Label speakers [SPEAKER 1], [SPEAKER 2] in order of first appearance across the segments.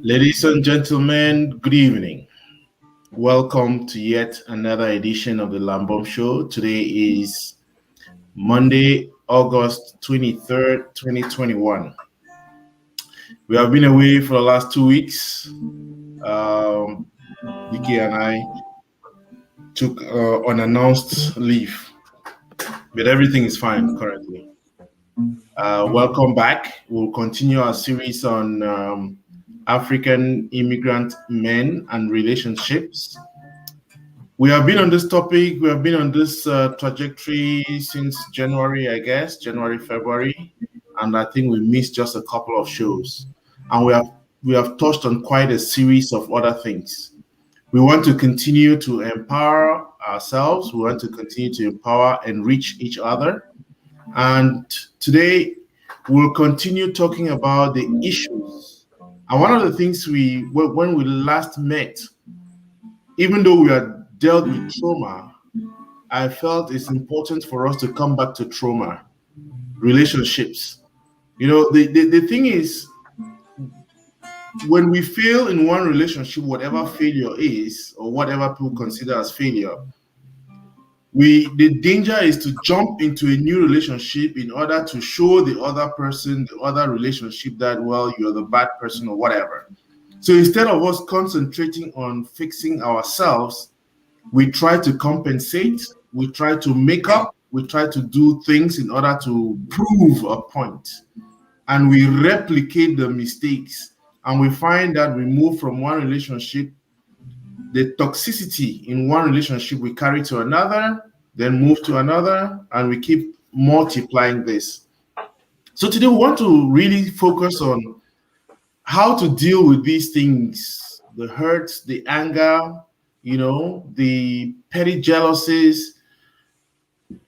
[SPEAKER 1] Ladies and gentlemen, good evening. Welcome to yet another edition of the Lambom Show. Today is Monday, August 23rd, 2021. We have been away for the last 2 weeks. Vicky and I took unannounced leave, but everything is fine currently. Welcome back. We'll continue our series on African immigrant men and relationships. We have been on this topic, we have been on this trajectory since January, I guess, January, February, and I think we missed just a couple of shows. And we have touched on quite a series of other things. We want to continue to empower ourselves, we want to continue to empower and reach each other. And today we'll continue talking about the issues. And one of the things when we last met, even though we had dealt with trauma, I felt it's important for us to come back to trauma, relationships. You know, the thing is, when we fail in one relationship, whatever failure is, or whatever people consider as failure, the danger is to jump into a new relationship in order to show the other person, the other relationship that, well, you're the bad person or whatever. So instead of us concentrating on fixing ourselves, we try to compensate, we try to make up, we try to do things in order to prove a point. And we replicate the mistakes. And we find that we move from one relationship, the toxicity in one relationship we carry to another, then move to another, and we keep multiplying this. So today we want to really focus on how to deal with these things, the hurts, the anger, the petty jealousies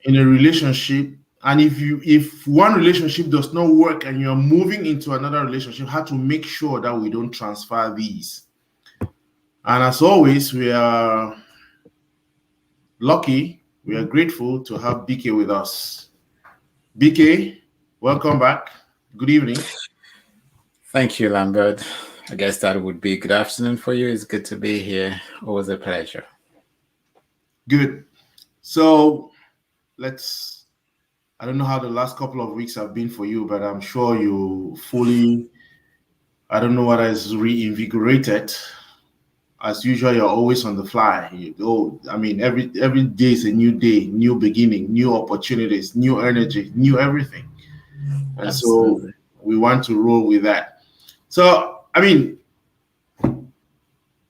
[SPEAKER 1] in a relationship. And if one relationship does not work and you're moving into another relationship, how to make sure that we don't transfer these. And as always, we are lucky, we are grateful to have BK with us. BK, welcome back. Good evening.
[SPEAKER 2] Thank you, Lambert. I guess that would be good afternoon for you. It's good to be here. Always a pleasure.
[SPEAKER 1] Good. So I don't know how the last couple of weeks have been for you, but I'm sure you fully, I don't know what is reinvigorated. As usual, you're always on the fly. Every day is a new day, new beginning, new opportunities, new energy, new everything. And Absolutely. So we want to roll with that. So,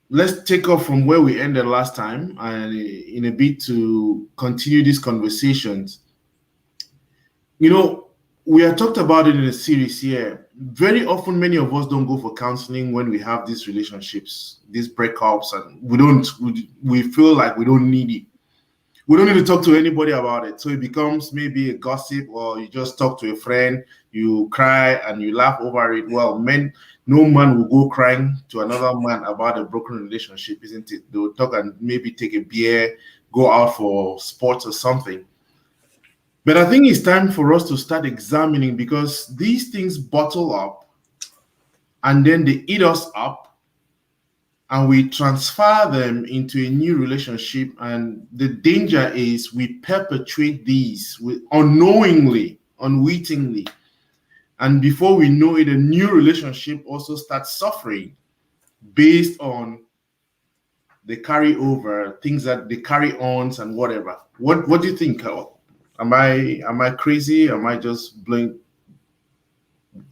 [SPEAKER 1] let's take off from where we ended last time and in a bit to continue these conversations. We have talked about it in a series here. Very often, many of us don't go for counseling when we have these relationships, these breakups, and we feel like we don't need it. We don't need to talk to anybody about it. So it becomes maybe a gossip, or you just talk to a friend, you cry and you laugh over it. Well, no man will go crying to another man about a broken relationship, isn't it? They'll talk and maybe take a beer, go out for sports or something. But I think it's time for us to start examining, because these things bottle up and then they eat us up and we transfer them into a new relationship. And the danger is we perpetuate these unknowingly, unwittingly. And before we know it, a new relationship also starts suffering based on the carryover, things that the carry-ons and whatever. What do you think, Carl? Am I crazy? Am I just blowing?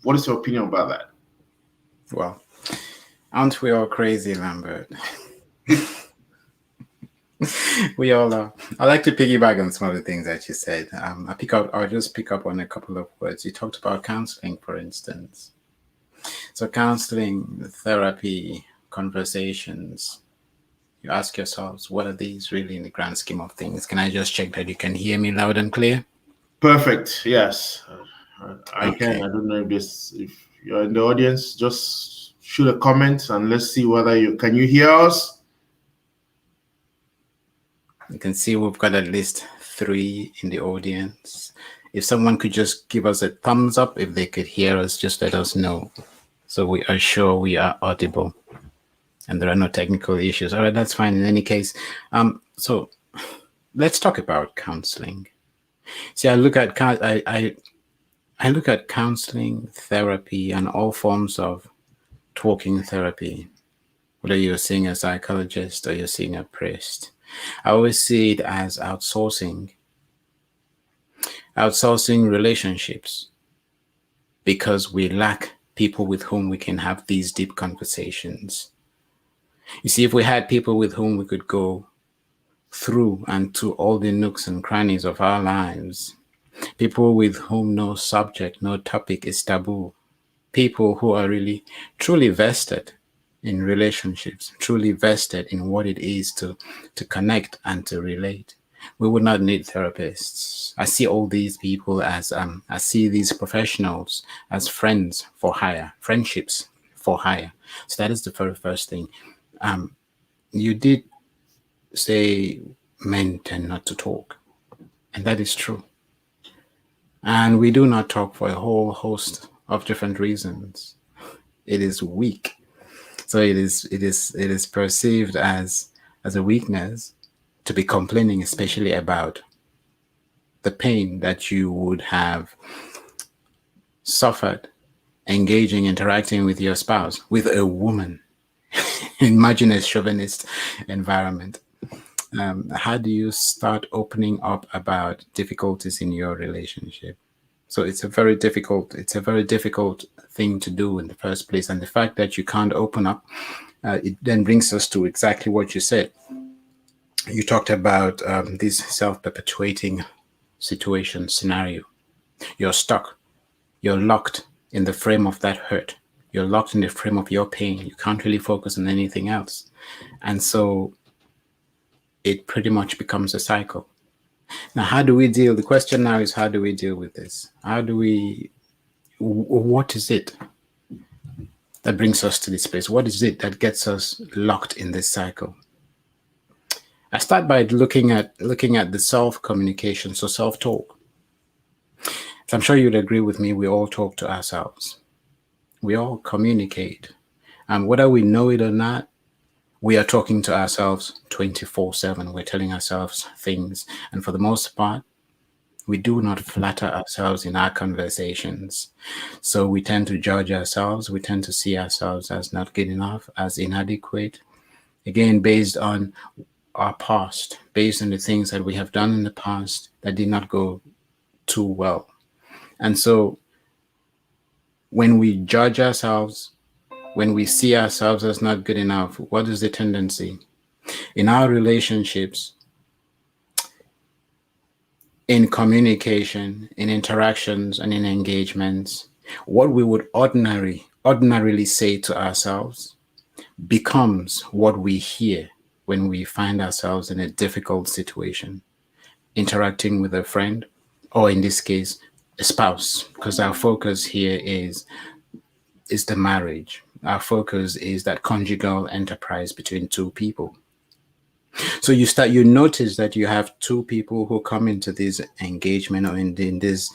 [SPEAKER 1] What is your opinion about that?
[SPEAKER 2] Well, aren't we all crazy, Lambert? We all are. I like to piggyback on some of the things that you said. I'll just pick up on a couple of words. You talked about counseling, for instance. So counseling, therapy, conversations. You ask yourselves, what are these really in the grand scheme of things? Can I just check that you can hear me loud and clear?
[SPEAKER 1] Perfect. Yes, I can. I don't know if you're in the audience, just shoot a comment and let's see whether can you hear us?
[SPEAKER 2] You can see we've got at least 3 in the audience. If someone could just give us a thumbs up, if they could hear us, just let us know. So we are sure we are audible and there are no technical issues. All right, that's fine. In any case, so let's talk about counseling. See, I look at counseling, therapy, and all forms of talking therapy, whether you're seeing a psychologist or you're seeing a priest. I always see it as outsourcing relationships, because we lack people with whom we can have these deep conversations. You see, if we had people with whom we could go through and to all the nooks and crannies of our lives, people with whom no subject, no topic is taboo, people who are really truly vested in relationships, truly vested in what it is to connect and to relate, we would not need therapists. I see all these people as I see these professionals as friends for hire, friendships for hire. So that is the very first thing. You did say men tend not to talk, and that is true. And we do not talk for a whole host of different reasons. It is weak. So it is perceived as a weakness to be complaining, especially about the pain that you would have suffered engaging, interacting with your spouse, with a woman. Imagine a chauvinist environment. How do you start opening up about difficulties in your relationship? So it's a very difficult thing to do in the first place. And the fact that you can't open up, it then brings us to exactly what you said. You talked about this self-perpetuating situation scenario. You're stuck. You're locked in the frame of that hurt. You're locked in the frame of your pain. You can't really focus on anything else. And so it pretty much becomes a cycle. Now, how do we deal? The question now is, how do we deal with this? What is it that brings us to this place? What is it that gets us locked in this cycle? I start by looking at the self-communication, so self-talk. So I'm sure you'd agree with me, we all talk to ourselves. We all communicate. And whether we know it or not, we are talking to ourselves 24/7. We're telling ourselves things. And for the most part, we do not flatter ourselves in our conversations. So we tend to judge ourselves. We tend to see ourselves as not good enough, as inadequate. Again, based on our past, based on the things that we have done in the past that did not go too well. And so when we judge ourselves, when we see ourselves as not good enough, what is the tendency? In our relationships, in communication, in interactions, and in engagements, what we would ordinarily say to ourselves becomes what we hear when we find ourselves in a difficult situation, interacting with a friend, or in this case, a spouse, because our focus here is the marriage. Our focus is that conjugal enterprise between two people. So you notice that you have two people who come into this engagement or in this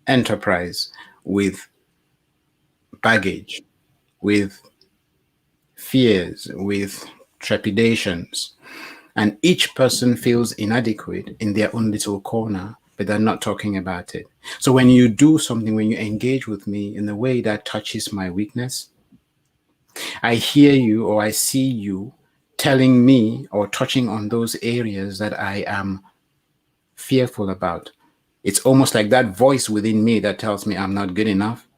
[SPEAKER 2] enterprise with baggage, with fears, with trepidations, and each person feels inadequate in their own little corner, but they're not talking about it. So when you do something, when you engage with me in a way that touches my weakness, I hear you or I see you telling me or touching on those areas that I am fearful about. It's almost like that voice within me that tells me I'm not good enough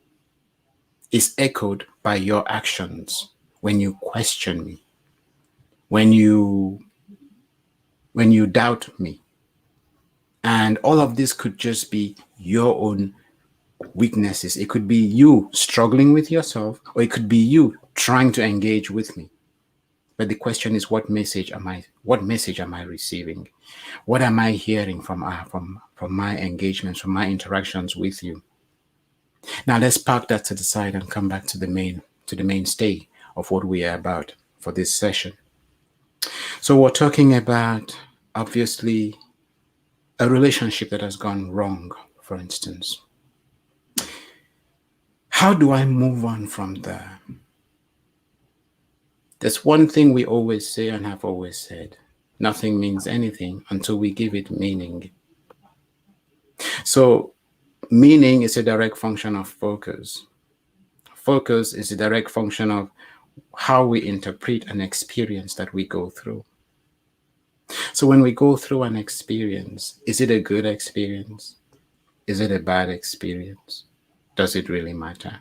[SPEAKER 2] is echoed by your actions when you question me, when you doubt me. And all of this could just be your own weaknesses. It could be you struggling with yourself, or it could be you trying to engage with me. But the question is, what message am I receiving? What am I hearing from my engagements, from my interactions with you? Now let's park that to the side and come back to the mainstay of what we are about for this session. So we're talking about, obviously, a relationship that has gone wrong, for instance. How do I move on from there? There's one thing we always say and have always said: nothing means anything until we give it meaning. So, meaning is a direct function of focus. Focus is a direct function of how we interpret an experience that we go through. So, when we go through an experience, is it a good experience? Is it a bad experience? Does it really matter?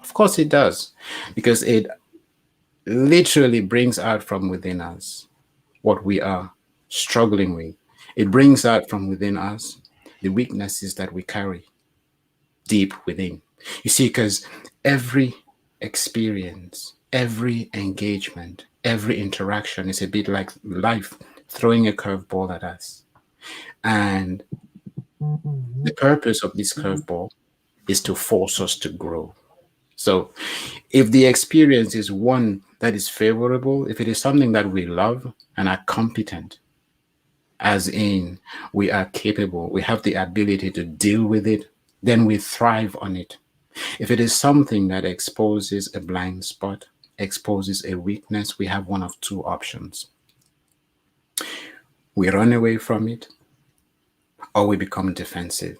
[SPEAKER 2] Of course, it does, because it literally brings out from within us what we are struggling with. It brings out from within us the weaknesses that we carry deep within. You see, because every experience, every engagement, every interaction is a bit like life throwing a curveball at us. And the purpose of this curveball is to force us to grow. So, if the experience is one that is favorable, if it is something that we love and are competent, as in we are capable, we have the ability to deal with it, then we thrive on it. If it is something that exposes a blind spot, exposes a weakness, we have one of two options. We run away from it, or we become defensive.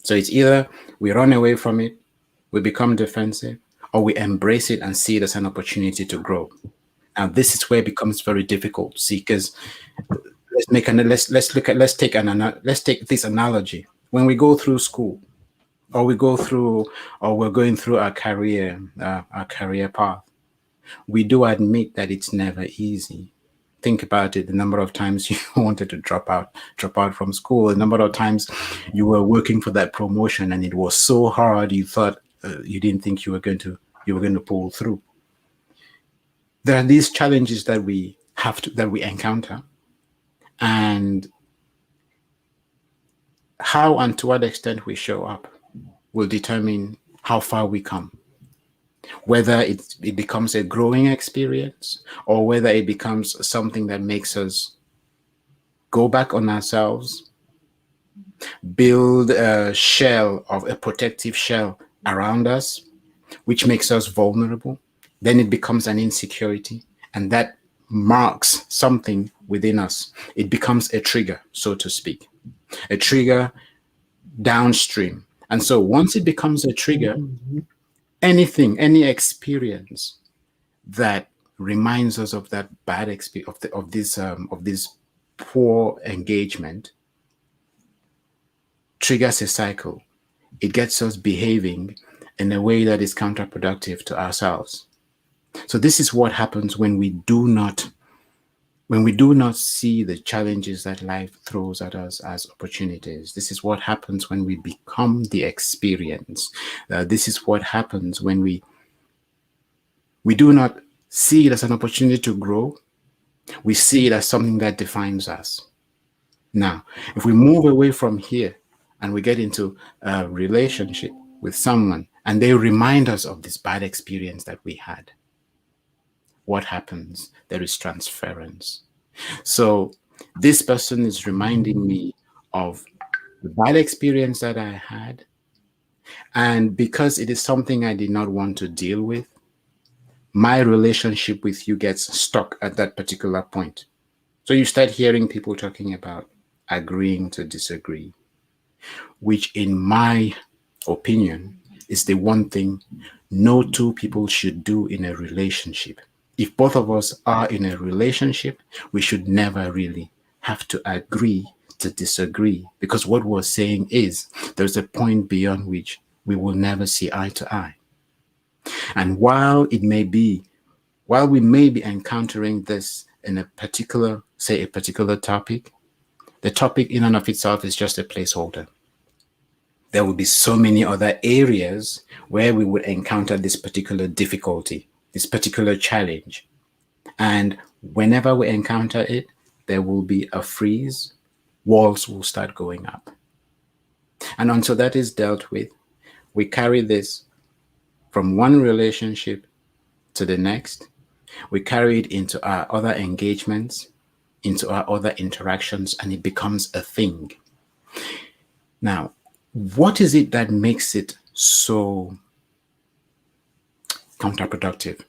[SPEAKER 2] So it's either we run away from it, we become defensive, or we embrace it and see it as an opportunity to grow. Now, this is where it becomes very difficult. See, because let's take this analogy. When we go through school, or we're going through our career path, we do admit that it's never easy. Think about it: the number of times you wanted to drop out from school, the number of times you were working for that promotion and it was so hard you thought you didn't think you were going to pull through. There are these challenges that we encounter, and how and to what extent we show up will determine how far we come. Whether it becomes a growing experience, or whether it becomes something that makes us go back on ourselves, build a protective shell around us, which makes us vulnerable. Then it becomes an insecurity, and that marks something within us. It becomes a trigger, so to speak, a trigger downstream. And so once it becomes a trigger, any experience that reminds us of that bad experience, of this poor engagement, triggers a cycle. It gets us behaving in a way that is counterproductive to ourselves. So this is what happens when we do not see the challenges that life throws at us as opportunities. This is what happens when we become the experience. This is what happens when we do not see it as an opportunity to grow. We see it as something that defines us. Now, if we move away from here and we get into a relationship with someone and they remind us of this bad experience that we had, what happens? There is transference. So this person is reminding me of the bad experience that I had. And because it is something I did not want to deal with, my relationship with you gets stuck at that particular point. So you start hearing people talking about agreeing to disagree, which in my opinion is the one thing no two people should do in a relationship. If both of us are in a relationship, we should never really have to agree to disagree, because what we're saying is there's a point beyond which we will never see eye to eye. And while we may be encountering this in a particular topic, the topic in and of itself is just a placeholder. There will be so many other areas where we would encounter this particular difficulty, this particular challenge. And whenever we encounter it, there will be a freeze, walls will start going up. And until that is dealt with, we carry this from one relationship to the next. We carry it into our other engagements, into our other interactions, and it becomes a thing. Now, what is it that makes it so counterproductive?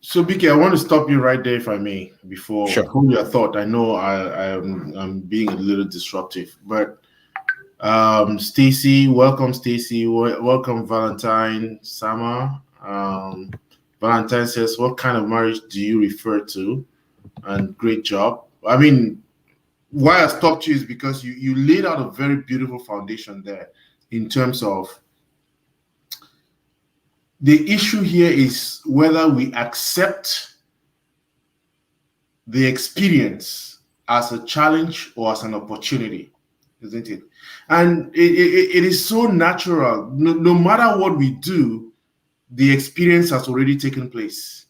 [SPEAKER 1] So, Biki, I want to stop you right there, if I may, before
[SPEAKER 2] Sure.
[SPEAKER 1] hold your thought. I know I'm being a little disruptive, but Stacy, welcome, Stacy. Welcome, Valentine Sama. Valentine says, "What kind of marriage do you refer to?" And great job. I mean, why I stopped you is because you laid out a very beautiful foundation there in terms of the issue here is whether we accept the experience as a challenge or as an opportunity, isn't it? And it is so natural. No matter what we do, the experience has already taken place.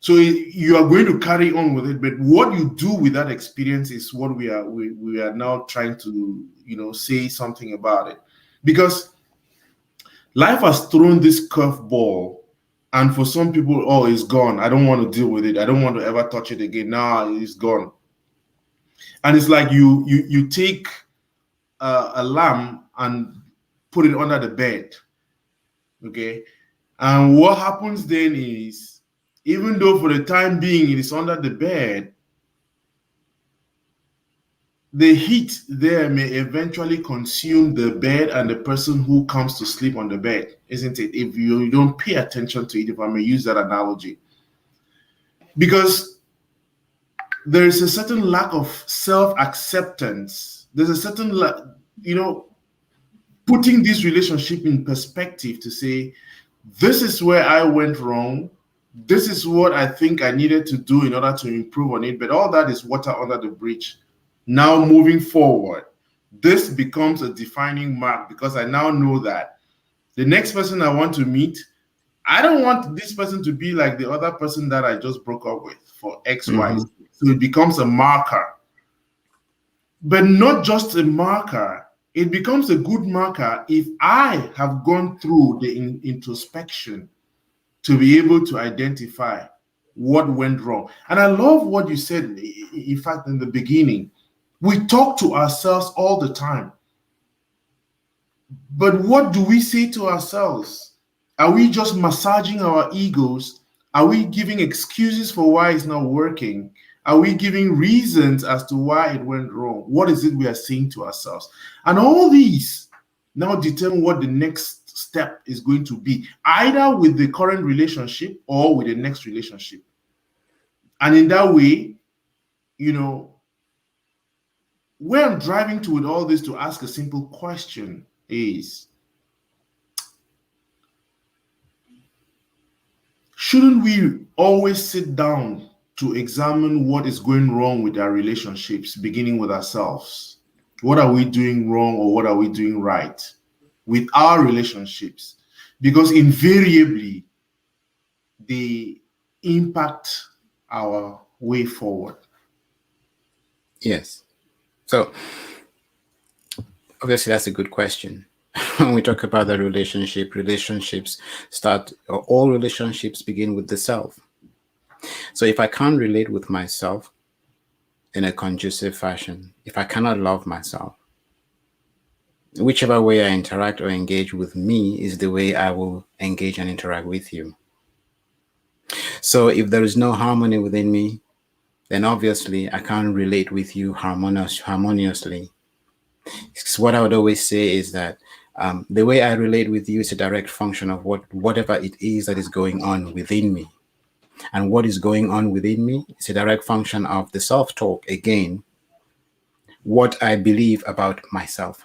[SPEAKER 1] So you are going to carry on with it, but what you do with that experience is what we are now trying to say something about it, because life has thrown this curveball, and for some people, oh, it's gone. I don't want to deal with it. I don't want to ever touch it again. Now it's gone, and it's like you take a lamb and put it under the bed, okay, and what happens then is, even though for the time being it is under the bed, the heat there may eventually consume the bed and the person who comes to sleep on the bed, isn't it? If you don't pay attention to it, if I may use that analogy. Because there is a certain lack of self-acceptance. There's a certain, putting this relationship in perspective to say, this is where I went wrong. This is what I think I needed to do in order to improve on it. But all that is water under the bridge. Now moving forward, this becomes a defining mark, because I now know that the next person I want to meet, I don't want this person to be like the other person that I just broke up with for X, Y. So it becomes a marker. But not just a marker, it becomes a good marker if I have gone through the introspection to be able to identify what went wrong. And I love what you said, in fact, in the beginning. We talk to ourselves all the time. But what do we say to ourselves? Are we just massaging our egos? Are we giving excuses for why it's not working? Are we giving reasons as to why it went wrong? What is it we are saying to ourselves? And all these now determine what the next step is going to be, either with the current relationship or with the next relationship. And in that way, where I'm driving to with all this, to ask a simple question is, shouldn't we always sit down to examine what is going wrong with our relationships, beginning with ourselves? What are we doing wrong, or what are we doing right with our relationships? Because invariably, they impact our way forward.
[SPEAKER 2] Yes. So obviously that's a good question. When we talk about the relationships start, or all relationships begin with the self. So if I can't relate with myself in a conducive fashion, if I cannot love myself, whichever way I interact or engage with me is the way I will engage and interact with you. So if there is no harmony within me, then obviously I can't relate with you harmoniously. Because what I would always say is that the way I relate with you is a direct function of whatever it is that is going on within me. And what is going on within me is a direct function of the self-talk, again, what I believe about myself,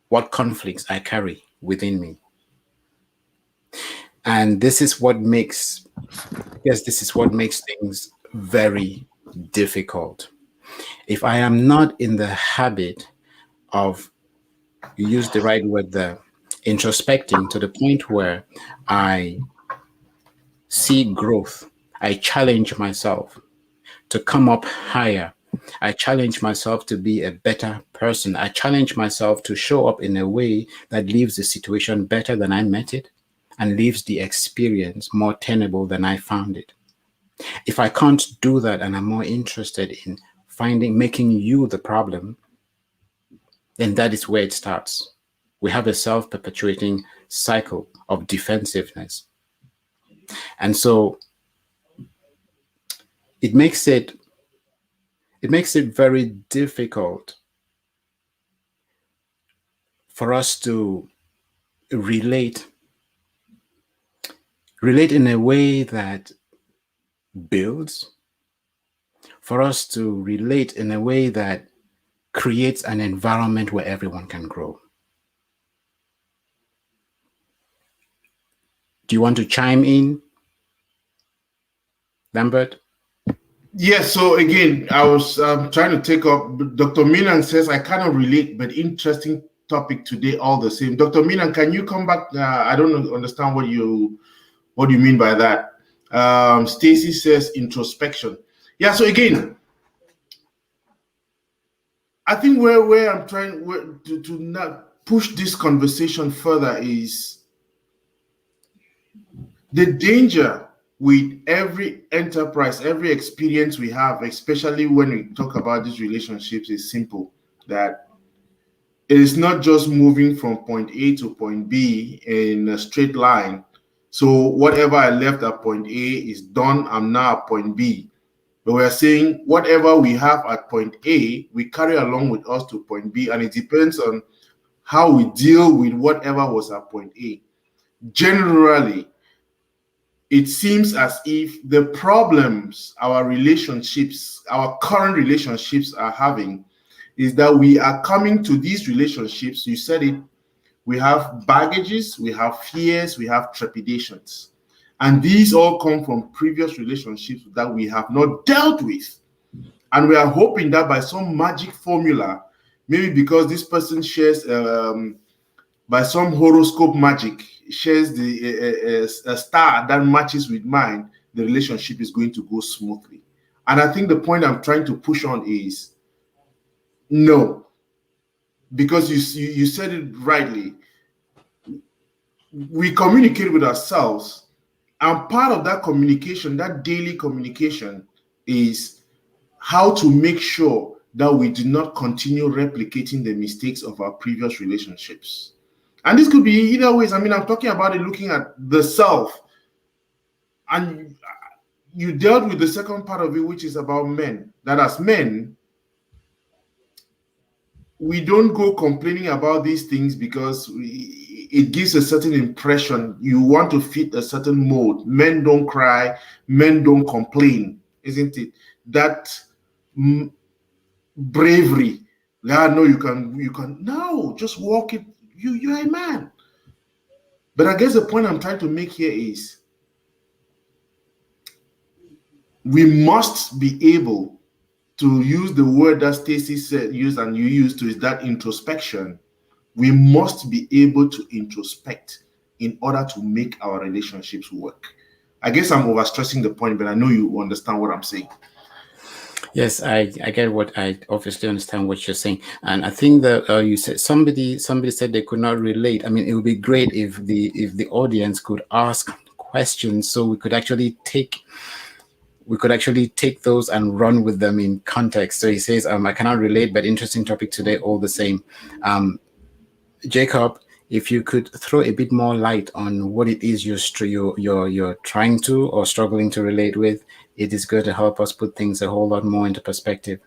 [SPEAKER 2] what conflicts I carry within me. And this is what makes things very difficult. If I am not in the habit of, you use the right word there, introspecting to the point where I see growth, I challenge myself to come up higher. I challenge myself to be a better person. I challenge myself to show up in a way that leaves the situation better than I met it and leaves the experience more tenable than I found it. If I can't do that and I'm more interested in making you the problem, then that is where it starts. We have a self-perpetuating cycle of defensiveness. And so it makes it very difficult for us to relate in a way that builds, for us to relate in a way that creates an environment where everyone can grow. Do you want to chime in, Lambert?
[SPEAKER 1] Yes, so again, I was trying to take up. Dr. Minan says I cannot relate, but interesting topic today all the same. Dr. Minan, can you come back? I don't understand what you mean by that. Stacy says introspection. Yeah, so again, I think where I'm trying to not push this conversation further is the danger with every enterprise, every experience we have, especially when we talk about these relationships, is simple. That it is not just moving from point A to point B in a straight line. So whatever I left at point A is done. I'm now at point B. But we're saying whatever we have at point A, we carry along with us to point B, and it depends on how we deal with whatever was at point A. Generally, it seems as if the problems our relationships, our current relationships are having is that we are coming to these relationships, you said it, we have baggages, we have fears, we have trepidations. And these all come from previous relationships that we have not dealt with. And we are hoping that by some magic formula, maybe because this person shares, by some horoscope magic, shares a star that matches with mine, the relationship is going to go smoothly. And I think the point I'm trying to push on is no, because you said it rightly. We communicate with ourselves, and part of that communication, that daily communication, is how to make sure that we do not continue replicating the mistakes of our previous relationships. And this could be either ways. I mean, I'm talking about it looking at the self. And you dealt with the second part of it, which is about men. That as men, we don't go complaining about these things because it gives a certain impression. You want to fit a certain mold. Men don't cry, men don't complain, isn't it? That bravery. Yeah, no, you can. No, just walk it. You're a man. But I guess the point I'm trying to make here is we must be able to use the word that Stacy said, used and you used to, is that introspection. We must be able to introspect in order to make our relationships work. I guess I'm overstressing the point, but I know you understand what I'm saying.
[SPEAKER 2] Yes, I get what I obviously understand what you're saying, and I think that you said somebody said they could not relate. I mean, it would be great if the audience could ask questions so we could actually take those and run with them in context. So he says, I cannot relate, but interesting topic today all the same. Jacob, if you could throw a bit more light on what it is you're trying to or struggling to relate with, it is going to help us put things a whole lot more into perspective.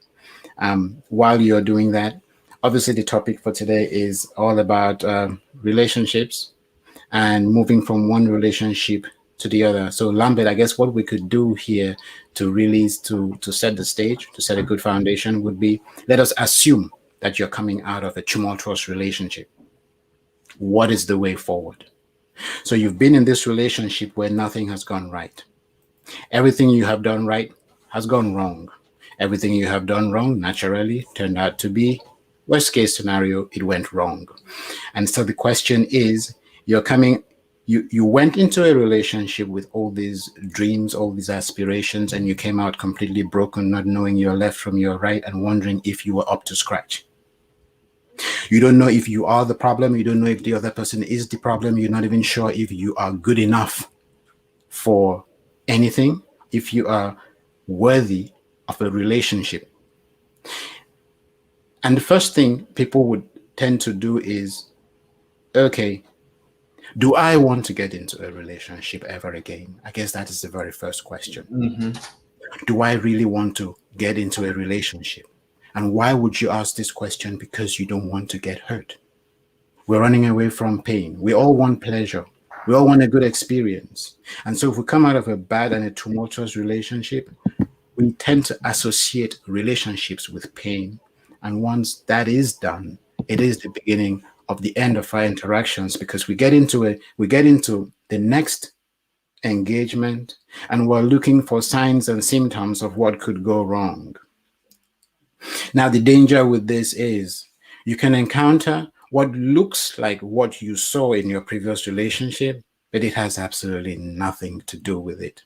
[SPEAKER 2] While you're doing that, obviously the topic for today is all about relationships and moving from one relationship to the other. So Lambert, I guess what we could do here to really to set the stage, to set a good foundation would be, let us assume that you're coming out of a tumultuous relationship. What is the way forward? So you've been in this relationship where nothing has gone right. Everything you have done right has gone wrong. Everything you have done wrong naturally turned out to be, worst case scenario, it went wrong. And so the question is, you went into a relationship with all these dreams, all these aspirations, and you came out completely broken, not knowing your left from your right and wondering if you were up to scratch. You don't know if you are the problem. You don't know if the other person is the problem. You're not even sure if you are good enough for anything, if you are worthy of a relationship. And the first thing people would tend to do is, okay, do I want to get into a relationship ever again? I guess that is the very first question.
[SPEAKER 1] Mm-hmm.
[SPEAKER 2] Do I really want to get into a relationship? And why would you ask this question? Because you don't want to get hurt. We're running away from pain. We all want pleasure. We all want a good experience. And so if we come out of a bad and a tumultuous relationship, we tend to associate relationships with pain. And once that is done, it is the beginning of the end of our interactions, because we get into the next engagement and we're looking for signs and symptoms of what could go wrong. Now, the danger with this is you can encounter what looks like what you saw in your previous relationship, but it has absolutely nothing to do with it.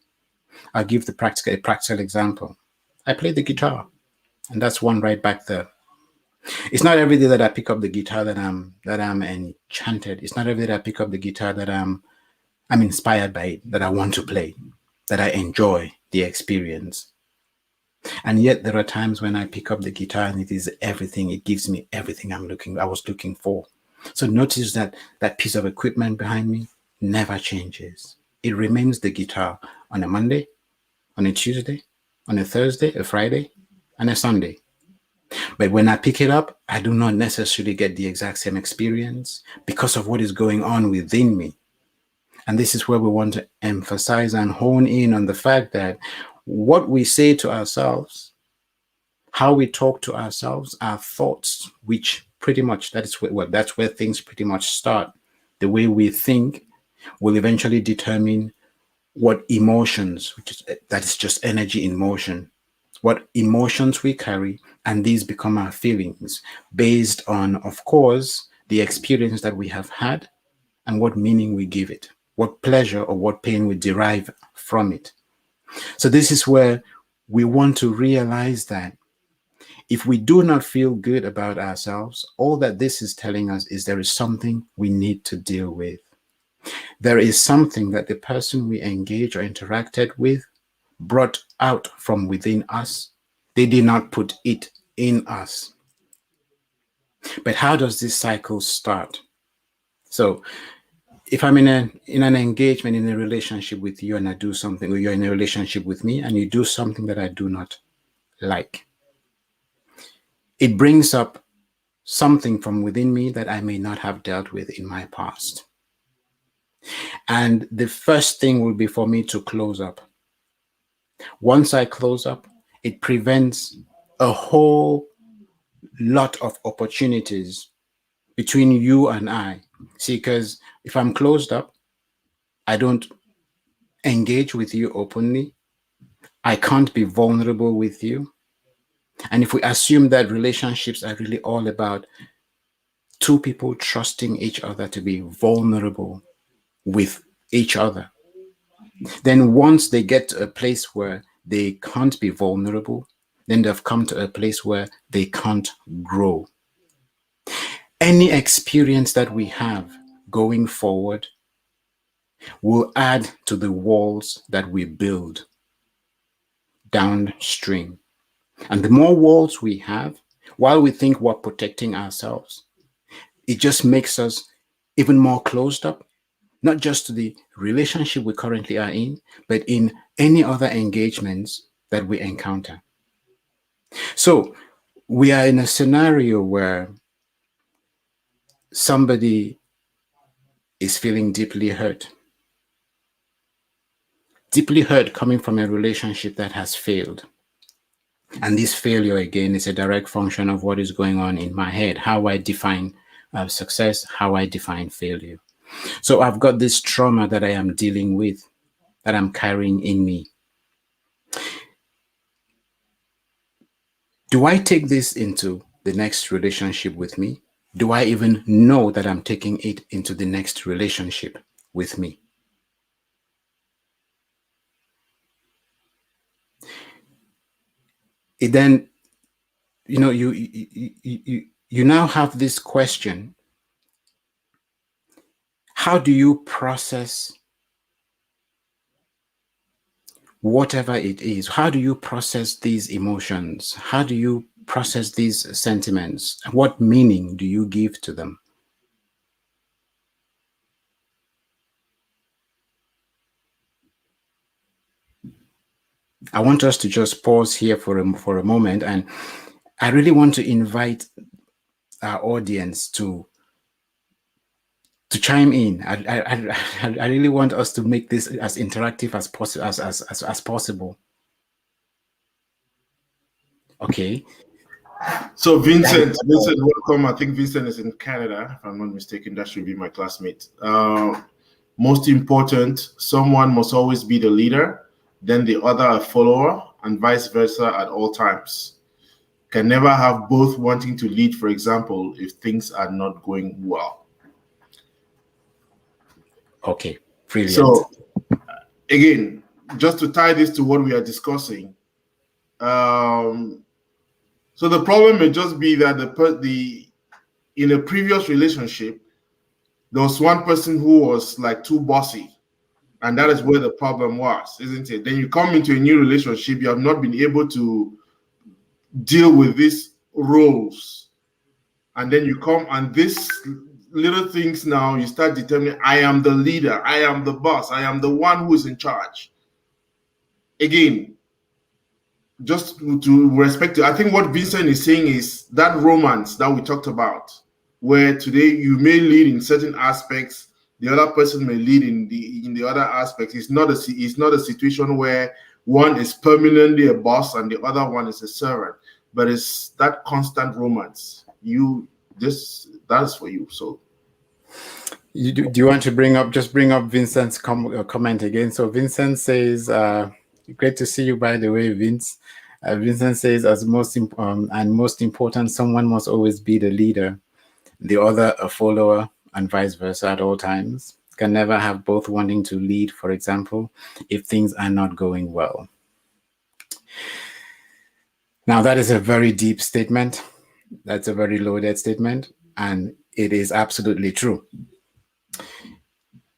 [SPEAKER 2] I'll give a practical example. I play the guitar, and that's one right back there. It's not every day that I pick up the guitar that I'm enchanted. It's not every day that I pick up the guitar that I'm inspired by it, that I want to play, that I enjoy the experience. And yet there are times when I pick up the guitar and it is everything. It gives me everything I was looking for. So notice that that piece of equipment behind me never changes. It remains the guitar on a Monday, on a Tuesday, on a Thursday, a Friday, and a Sunday. But when I pick it up, I do not necessarily get the exact same experience because of what is going on within me. And this is where we want to emphasize and hone in on the fact that what we say to ourselves, how we talk to ourselves, our thoughts, which pretty much that's where things pretty much start. The way we think will eventually determine what emotions, that is just energy in motion, what emotions we carry, and these become our feelings based on, of course, the experience that we have had and what meaning we give it, what pleasure or what pain we derive from it. So this is where we want to realize that if we do not feel good about ourselves, all that this is telling us is there is something we need to deal with. There is something that the person we engaged or interacted with brought out from within us. They did not put it in us. But how does this cycle start? So if I'm in an engagement, in a relationship with you, and I do something, or you're in a relationship with me and you do something that I do not like, it brings up something from within me that I may not have dealt with in my past. And the first thing will be for me to close up. Once I close up, it prevents a whole lot of opportunities between you and I. See, because if I'm closed up, I don't engage with you openly. I can't be vulnerable with you. And if we assume that relationships are really all about two people trusting each other to be vulnerable with each other, then once they get to a place where they can't be vulnerable, then they've come to a place where they can't grow. Any experience that we have going forward will add to the walls that we build downstream. And the more walls we have, while we think we're protecting ourselves, it just makes us even more closed up, not just to the relationship we currently are in, but in any other engagements that we encounter. So we are in a scenario where somebody is feeling deeply hurt coming from a relationship that has failed. And this failure, again, is a direct function of what is going on in my head, how I define success, how I define failure. So I've got this trauma that I am dealing with, that I'm carrying in me. Do I take this into the next relationship with me? Do I even know that I'm taking it into the next relationship with me? It then, you now have this question: how do you process whatever it is, how do you process these emotions? How do you process these sentiments? What meaning do you give to them? I want us to just pause here for a moment, and I really want to invite our audience to chime in. I really want us to make this as interactive as possible as possible. Okay.
[SPEAKER 1] So Vincent, welcome. I think Vincent is in Canada, if I'm not mistaken. That should be my classmate. Most important, someone must always be the leader, then the other a follower, and vice versa at all times. Can never have both wanting to lead, for example, if things are not going well.
[SPEAKER 2] Okay, brilliant.
[SPEAKER 1] So again, just to tie this to what we are discussing, so the problem may just be that the in a previous relationship, there was one person who was like too bossy, and that is where the problem was, isn't it? Then you come into a new relationship, you have not been able to deal with these roles, and then you come and these little things now you start determining, I am the leader, I am the boss, I am the one who is in charge. Again, just to respect it, I think what Vincent is saying is that romance that we talked about, where today you may lead in certain aspects, the other person may lead in the other aspects. It's not a situation where one is permanently a boss and the other one is a servant, but it's that constant romance. That's for you. So
[SPEAKER 2] do you want to bring up Vincent's comment again? So Vincent says, great to see you, by the way, Vince. Vincent says, as most important, someone must always be the leader, the other a follower, and vice versa at all times. Can never have both wanting to lead, for example, if things are not going well. Now, that is a very deep statement. That's a very loaded statement, and it is absolutely true.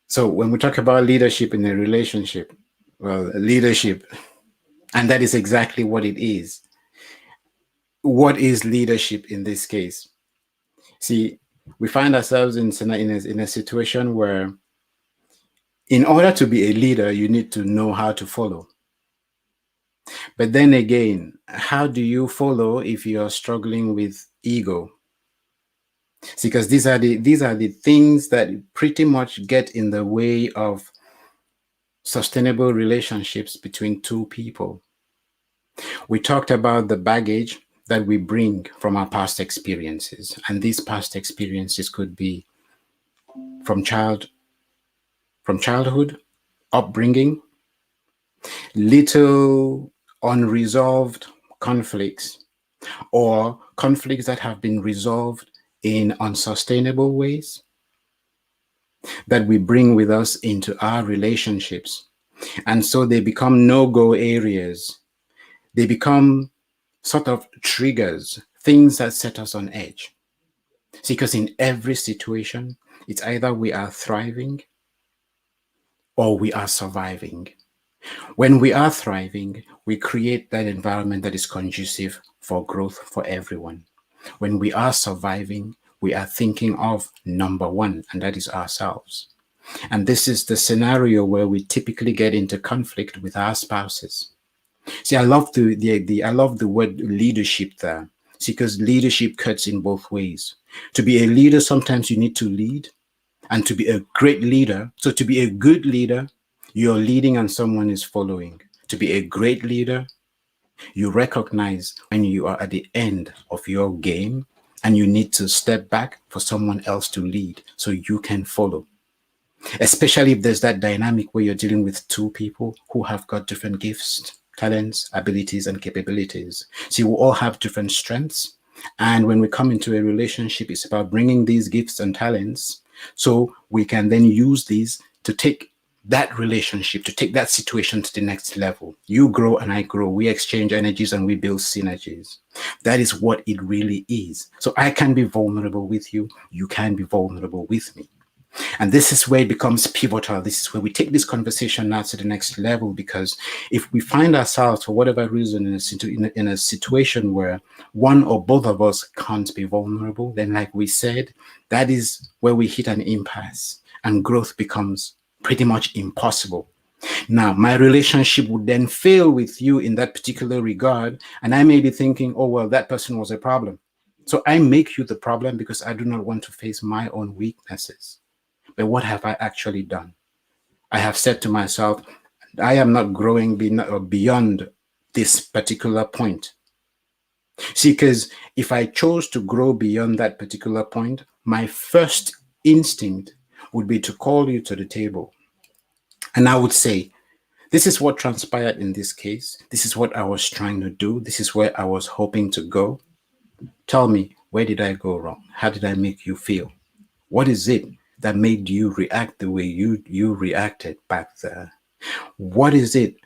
[SPEAKER 2] So when we talk about leadership in a relationship, well, leadership, and that is exactly what it is. What is leadership in this case? See, we find ourselves in a situation where in order to be a leader, you need to know how to follow. But then again, how do you follow if you're struggling with ego? See, because these are the things that pretty much get in the way of sustainable relationships between two people. We talked about the baggage that we bring from our past experiences, and these past experiences could be from childhood, upbringing, little unresolved conflicts, or conflicts that have been resolved in unsustainable ways that we bring with us into our relationships. And so they become no-go areas. They become sort of triggers, things that set us on edge. See, because in every situation, it's either we are thriving or we are surviving. When we are thriving, we create that environment that is conducive for growth for everyone. When we are surviving, we are thinking of number one, and that is ourselves. And this is the scenario where we typically get into conflict with our spouses. See, I love I love the word leadership there. See, because leadership cuts in both ways. To be a leader, sometimes you need to lead, and to be a great leader. So to be a good leader, you're leading and someone is following. To be a great leader, you recognize when you are at the end of your game and you need to step back for someone else to lead so you can follow. Especially if there's that dynamic where you're dealing with two people who have got different gifts, talents, abilities, and capabilities. So you all have different strengths. And when we come into a relationship, it's about bringing these gifts and talents so we can then use these to take that relationship, to take that situation to the next level. You grow and I grow. We exchange energies and we build synergies. That is what it really is. So I can be vulnerable with you. You can be vulnerable with me. And this is where it becomes pivotal. This is where we take this conversation now to the next level, because if we find ourselves, for whatever reason, in a situation where one or both of us can't be vulnerable, then, like we said, that is where we hit an impasse and growth becomes pretty much impossible. Now, my relationship would then fail with you in that particular regard, and I may be thinking, oh, well, that person was a problem. So I make you the problem because I do not want to face my own weaknesses. But what have I actually done? I have said to myself, I am not growing beyond this particular point. See, because if I chose to grow beyond that particular point, my first instinct would be to call you to the table. And I would say, this is what transpired in this case. This is what I was trying to do. This is where I was hoping to go. Tell me, where did I go wrong? How did I make you feel? What is it that made you react the way you reacted back there? What is it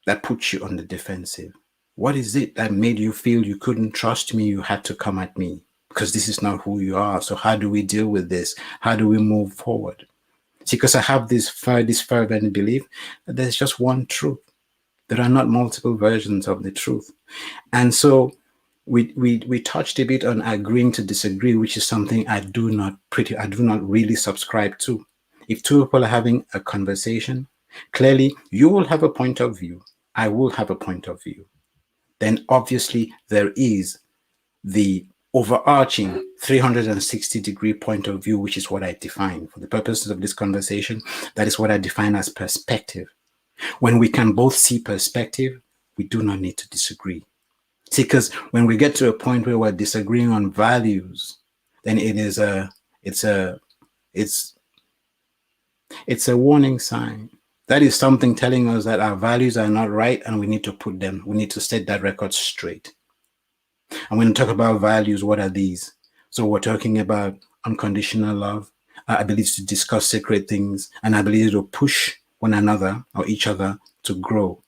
[SPEAKER 2] that put you on the defensive? What is it that made you feel you couldn't trust me? You had to come at me because this is not who you are. So how do we deal with this? How do we move forward? See, because I have this fervent belief that there's just one truth. There are not multiple versions of the truth. And so we touched a bit on agreeing to disagree, which is something I do not really subscribe to. If two people are having a conversation, clearly you will have a point of view, I will have a point of view. Then obviously there is the overarching 360-degree point of view, which is what I define. For the purposes of this conversation, that is what I define as perspective. When we can both see perspective, we do not need to disagree. See, because when we get to a point where we're disagreeing on values, then it's a warning sign. That is something telling us that our values are not right and we need to set that record straight. And when we talk about values, what are these? So we're talking about unconditional love, our ability to discuss sacred things, and our ability to push one another or each other to grow.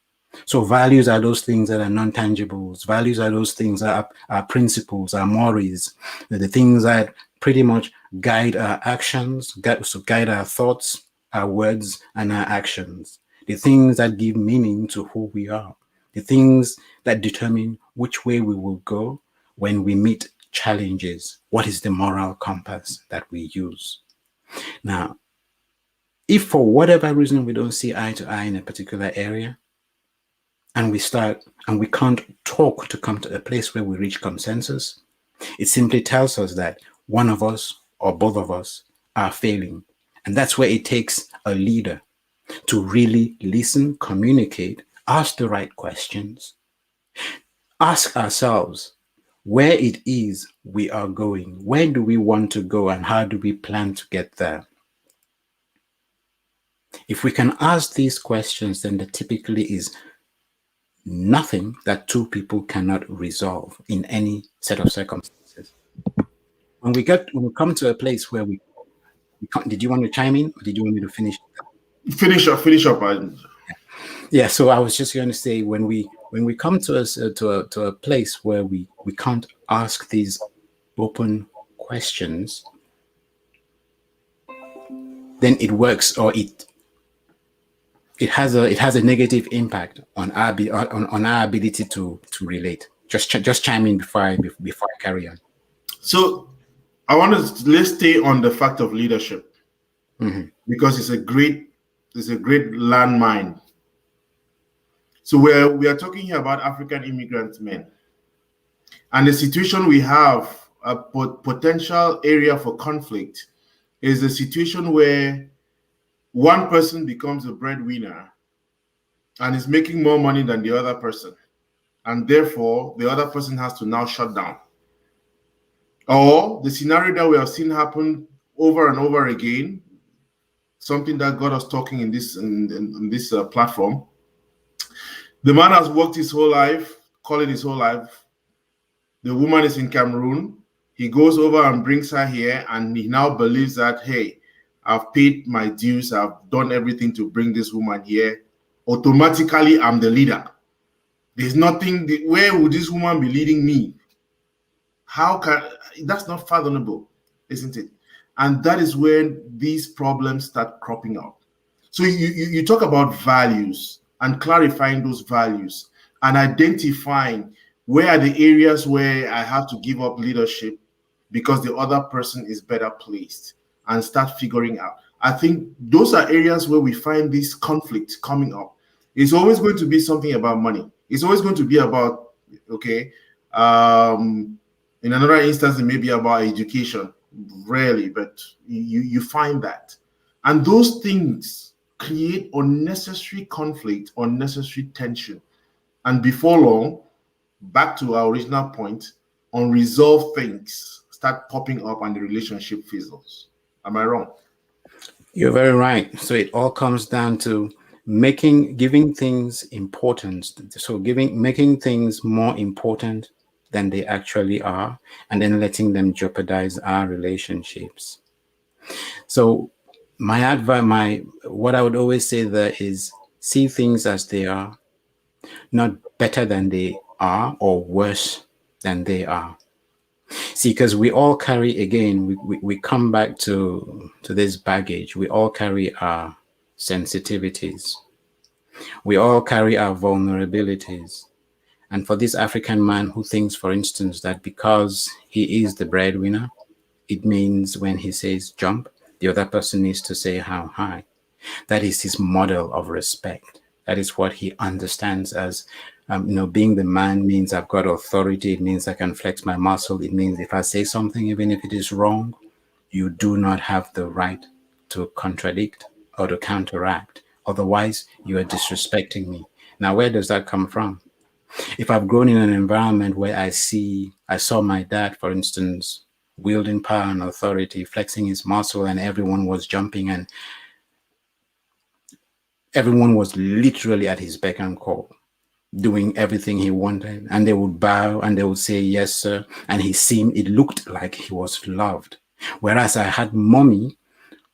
[SPEAKER 2] So values are those things that are non-tangibles. Values are those things that are principles, are mores, the things that pretty much guide our actions, guide our thoughts, our words, and our actions. The things that give meaning to who we are. The things that determine which way we will go when we meet challenges. What is the moral compass that we use? Now, if for whatever reason we don't see eye to eye in a particular area, and we can't talk to come to a place where we reach consensus, it simply tells us that one of us or both of us are failing. And that's where it takes a leader to really listen, communicate, ask the right questions, ask ourselves where it is we are going, where do we want to go, and how do we plan to get there. If we can ask these questions, then there typically is nothing that two people cannot resolve in any set of circumstances. When we come to a place where we can't, did you want to chime in or did you want me to finish?
[SPEAKER 1] Finish up.
[SPEAKER 2] Yeah, so I was just going to say when we come to a place where we can't ask these open questions, then it works, or it has a negative impact on our ability to relate. Just chime in before I carry on.
[SPEAKER 1] So let's stay on the fact of leadership, because it's a great landmine. So we are talking here about African immigrant men, and the situation we have, a potential area for conflict, is a situation where one person becomes a breadwinner and is making more money than the other person, and therefore the other person has to now shut down. Or the scenario that we have seen happen over and over again, something that got us talking in this platform. The man has worked his whole life, call it his whole life. The woman is in Cameroon. He goes over and brings her here, and he now believes that, hey, I've paid my dues, I've done everything to bring this woman here. Automatically, I'm the leader. There's nothing, where would this woman be leading me? That's not fathomable, isn't it? And that is where these problems start cropping up. So you talk about values and clarifying those values and identifying where are the areas where I have to give up leadership because the other person is better placed, and start figuring out. I think those are areas where we find this conflict coming up. It's always going to be something about money. It's always going to be about, okay, in another instance, it may be about education. Rarely, but you find that. And those things create unnecessary conflict, unnecessary tension. And before long, back to our original point, unresolved things start popping up and the relationship fizzles. Am I wrong?
[SPEAKER 2] You're very right. So it all comes down to giving things importance. So making things more important than they actually are, and then letting them jeopardize our relationships. So what I would always say there is see things as they are, not better than they are or worse than they are. See, because we all carry, again, we come back to this baggage. We all carry our sensitivities. We all carry our vulnerabilities. And for this African man who thinks, for instance, that because he is the breadwinner, it means when he says jump, the other person needs to say how high. That is his model of respect. That is what he understands as, being the man means I've got authority. It means I can flex my muscle. It means if I say something, even if it is wrong, you do not have the right to contradict or to counteract. Otherwise, you are disrespecting me. Now, where does that come from? If I've grown in an environment where I saw my dad, for instance, wielding power and authority, flexing his muscle, and everyone was jumping and everyone was literally at his beck and call, doing everything he wanted, and they would bow and they would say yes sir, and it looked like he was loved. Whereas I had mommy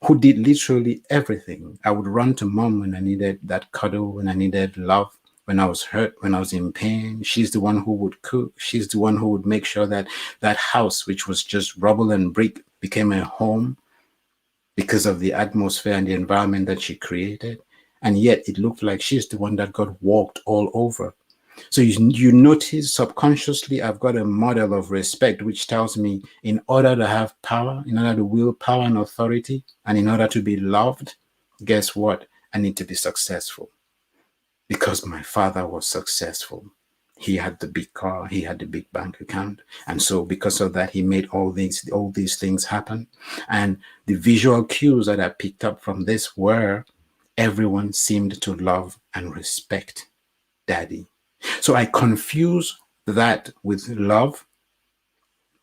[SPEAKER 2] who did literally everything. I would run to mom when I needed that cuddle, when I needed love, when I was hurt, when I was in pain. She's the one who would cook. She's the one who would make sure that that house, which was just rubble and brick, became a home because of the atmosphere and the environment that she created. And yet it looked like she's the one that got walked all over. So you notice subconsciously, I've got a model of respect, which tells me in order to have power, in order to wield power and authority, and in order to be loved, guess what? I need to be successful because my father was successful. He had the big car, he had the big bank account. And so because of that, he made all these things happen. And the visual cues that I picked up from this were everyone seemed to love and respect daddy. So I confuse that with love.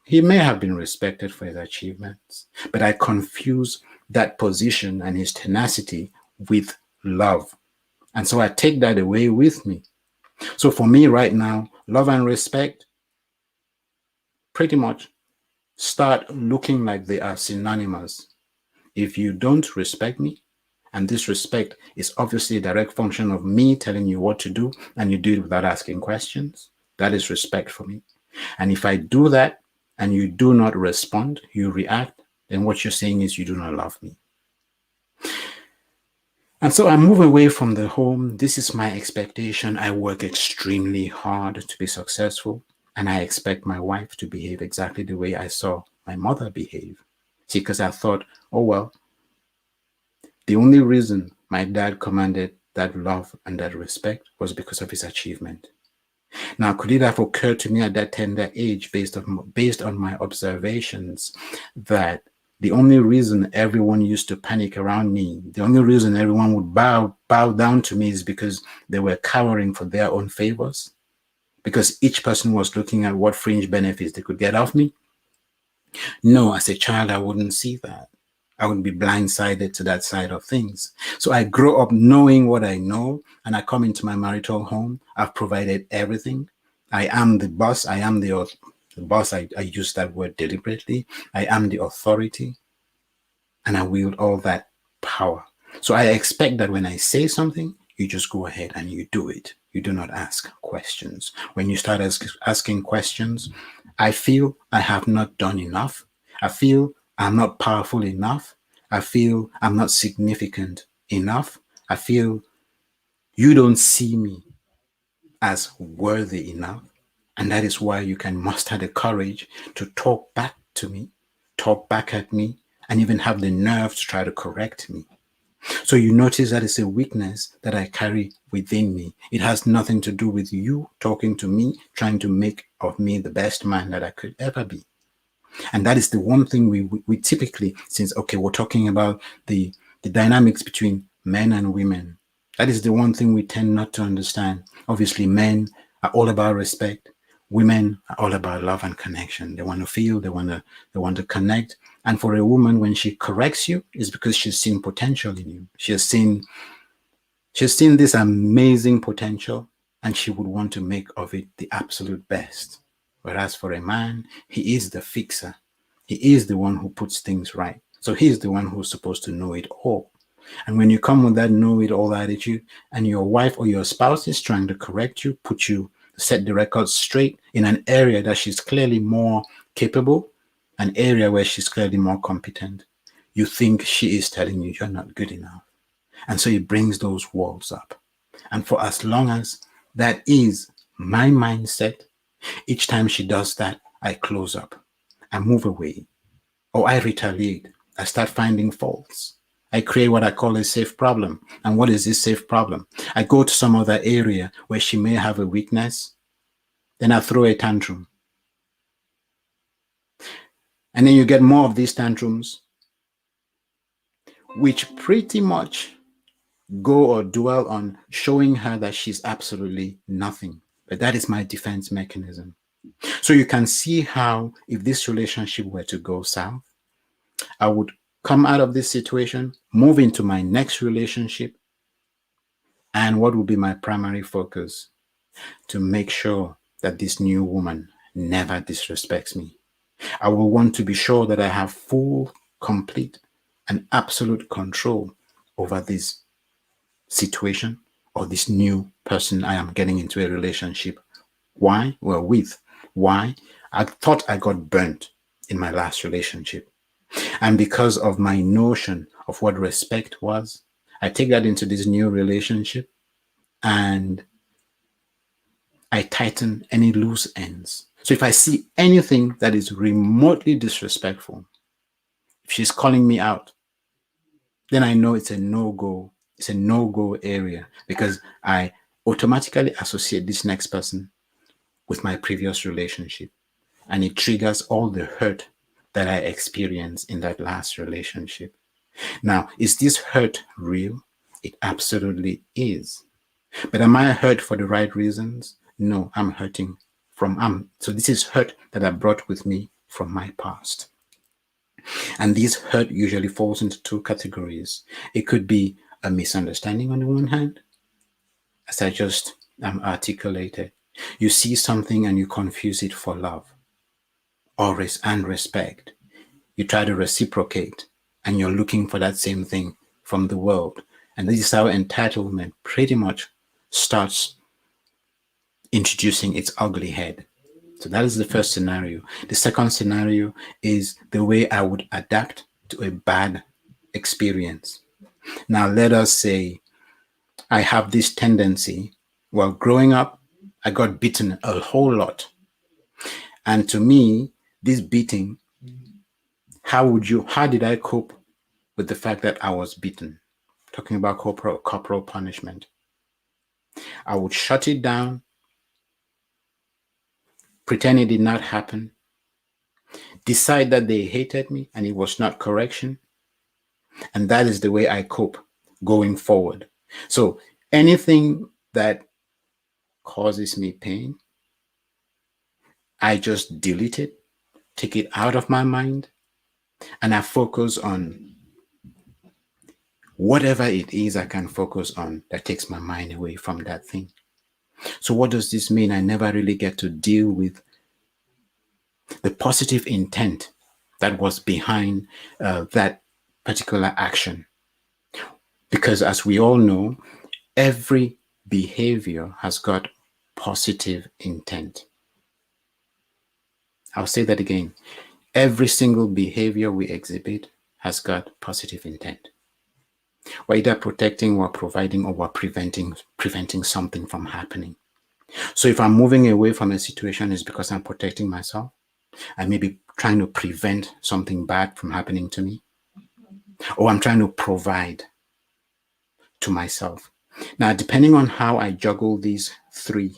[SPEAKER 2] He may have been respected for his achievements, but I confuse that position and his tenacity with love. And so I take that away with me. So for me right now, love and respect pretty much start looking like they are synonymous. If you don't respect me, and this respect is obviously a direct function of me telling you what to do, and you do it without asking questions, that is respect for me. And if I do that and you do not respond, you react, then what you're saying is you do not love me. And so I move away from the home. This is my expectation. I work extremely hard to be successful, and I expect my wife to behave exactly the way I saw my mother behave. See, because I thought, oh, well, the only reason my dad commanded that love and that respect was because of his achievement. Now, could it have occurred to me at that tender age, based on my observations, that the only reason everyone used to panic around me, the only reason everyone would bow down to me is because they were cowering for their own favors? Because each person was looking at what fringe benefits they could get off me? No, as a child, I wouldn't see that. I would be blindsided to that side of things. So I grow up knowing what I know, and I come into my marital home. I've provided everything. I am the boss. I am the boss. I use that word deliberately. I am the authority, and I wield all that power. So I expect that when I say something, you just go ahead and you do it. You do not ask questions. When you start asking questions, I feel I have not done enough. I feel I'm not powerful enough. I feel I'm not significant enough. I feel you don't see me as worthy enough. And that is why you can muster the courage to talk back to me, talk back at me, and even have the nerve to try to correct me. So you notice that it's a weakness that I carry within me. It has nothing to do with you talking to me, trying to make of me the best man that I could ever be. And that is the one thing we typically, since, okay, we're talking about the dynamics between men and women. That is the one thing we tend not to understand. Obviously, men are all about respect. Women are all about love and connection. They want to feel, they want to connect. And for a woman, when she corrects you, it's because she's seen potential in you. She's seen this amazing potential, and she would want to make of it the absolute best. Whereas for a man, he is the fixer. He is the one who puts things right. So he's the one who's supposed to know it all. And when you come with that know it all attitude, and your wife or your spouse is trying to correct you, put you, set the record straight in an area that she's clearly more capable, an area where she's clearly more competent, you think she is telling you you're not good enough. And so it brings those walls up. And for as long as that is my mindset, each time she does that, I close up, I move away, or I retaliate. I start finding faults. I create what I call a safe problem. And what is this safe problem? I go to some other area where she may have a weakness, then I throw a tantrum. And then you get more of these tantrums, which pretty much go or dwell on showing her that she's absolutely nothing. But that is my defense mechanism. So you can see how, if this relationship were to go south, I would come out of this situation, move into my next relationship, and what will be my primary focus? To make sure that this new woman never disrespects me. I will want to be sure that I have full, complete, and absolute control over this situation or this new person I am getting into a relationship. Why? Well, with. Why? I thought I got burnt in my last relationship. And because of my notion of what respect was, I take that into this new relationship and I tighten any loose ends. So if I see anything that is remotely disrespectful, if she's calling me out, then I know it's a no-go. It's a no-go area because I automatically associate this next person with my previous relationship. And it triggers all the hurt that I experienced in that last relationship. Now, is this hurt real? It absolutely is. But am I hurt for the right reasons? No, I'm hurting so this is hurt that I brought with me from my past. And this hurt usually falls into two categories. It could be a misunderstanding on the one hand, as I just articulated. You see something and you confuse it for love and respect. You try to reciprocate and you're looking for that same thing from the world. And this is how entitlement pretty much starts introducing its ugly head. So that is the first scenario. The second scenario is the way I would adapt to a bad experience. Now, let us say I have this tendency. Well, growing up, I got beaten a whole lot. And to me, this beating, how did I cope with the fact that I was beaten? Talking about corporal punishment. I would shut it down, pretend it did not happen, decide that they hated me and it was not correction. And that is the way I cope going forward. So anything that causes me pain, I just delete it, take it out of my mind, and I focus on whatever it is I can focus on that takes my mind away from that thing. So what does this mean? I never really get to deal with the positive intent that was behind that particular action. Because as we all know, every behavior has got positive intent. I'll say that again. Every single behavior we exhibit has got positive intent. We're either protecting, we're providing, or we're preventing something from happening. So if I'm moving away from a situation, it's because I'm protecting myself. I may be trying to prevent something bad from happening to me, or I'm trying to provide to myself. Now, depending on how I juggle these three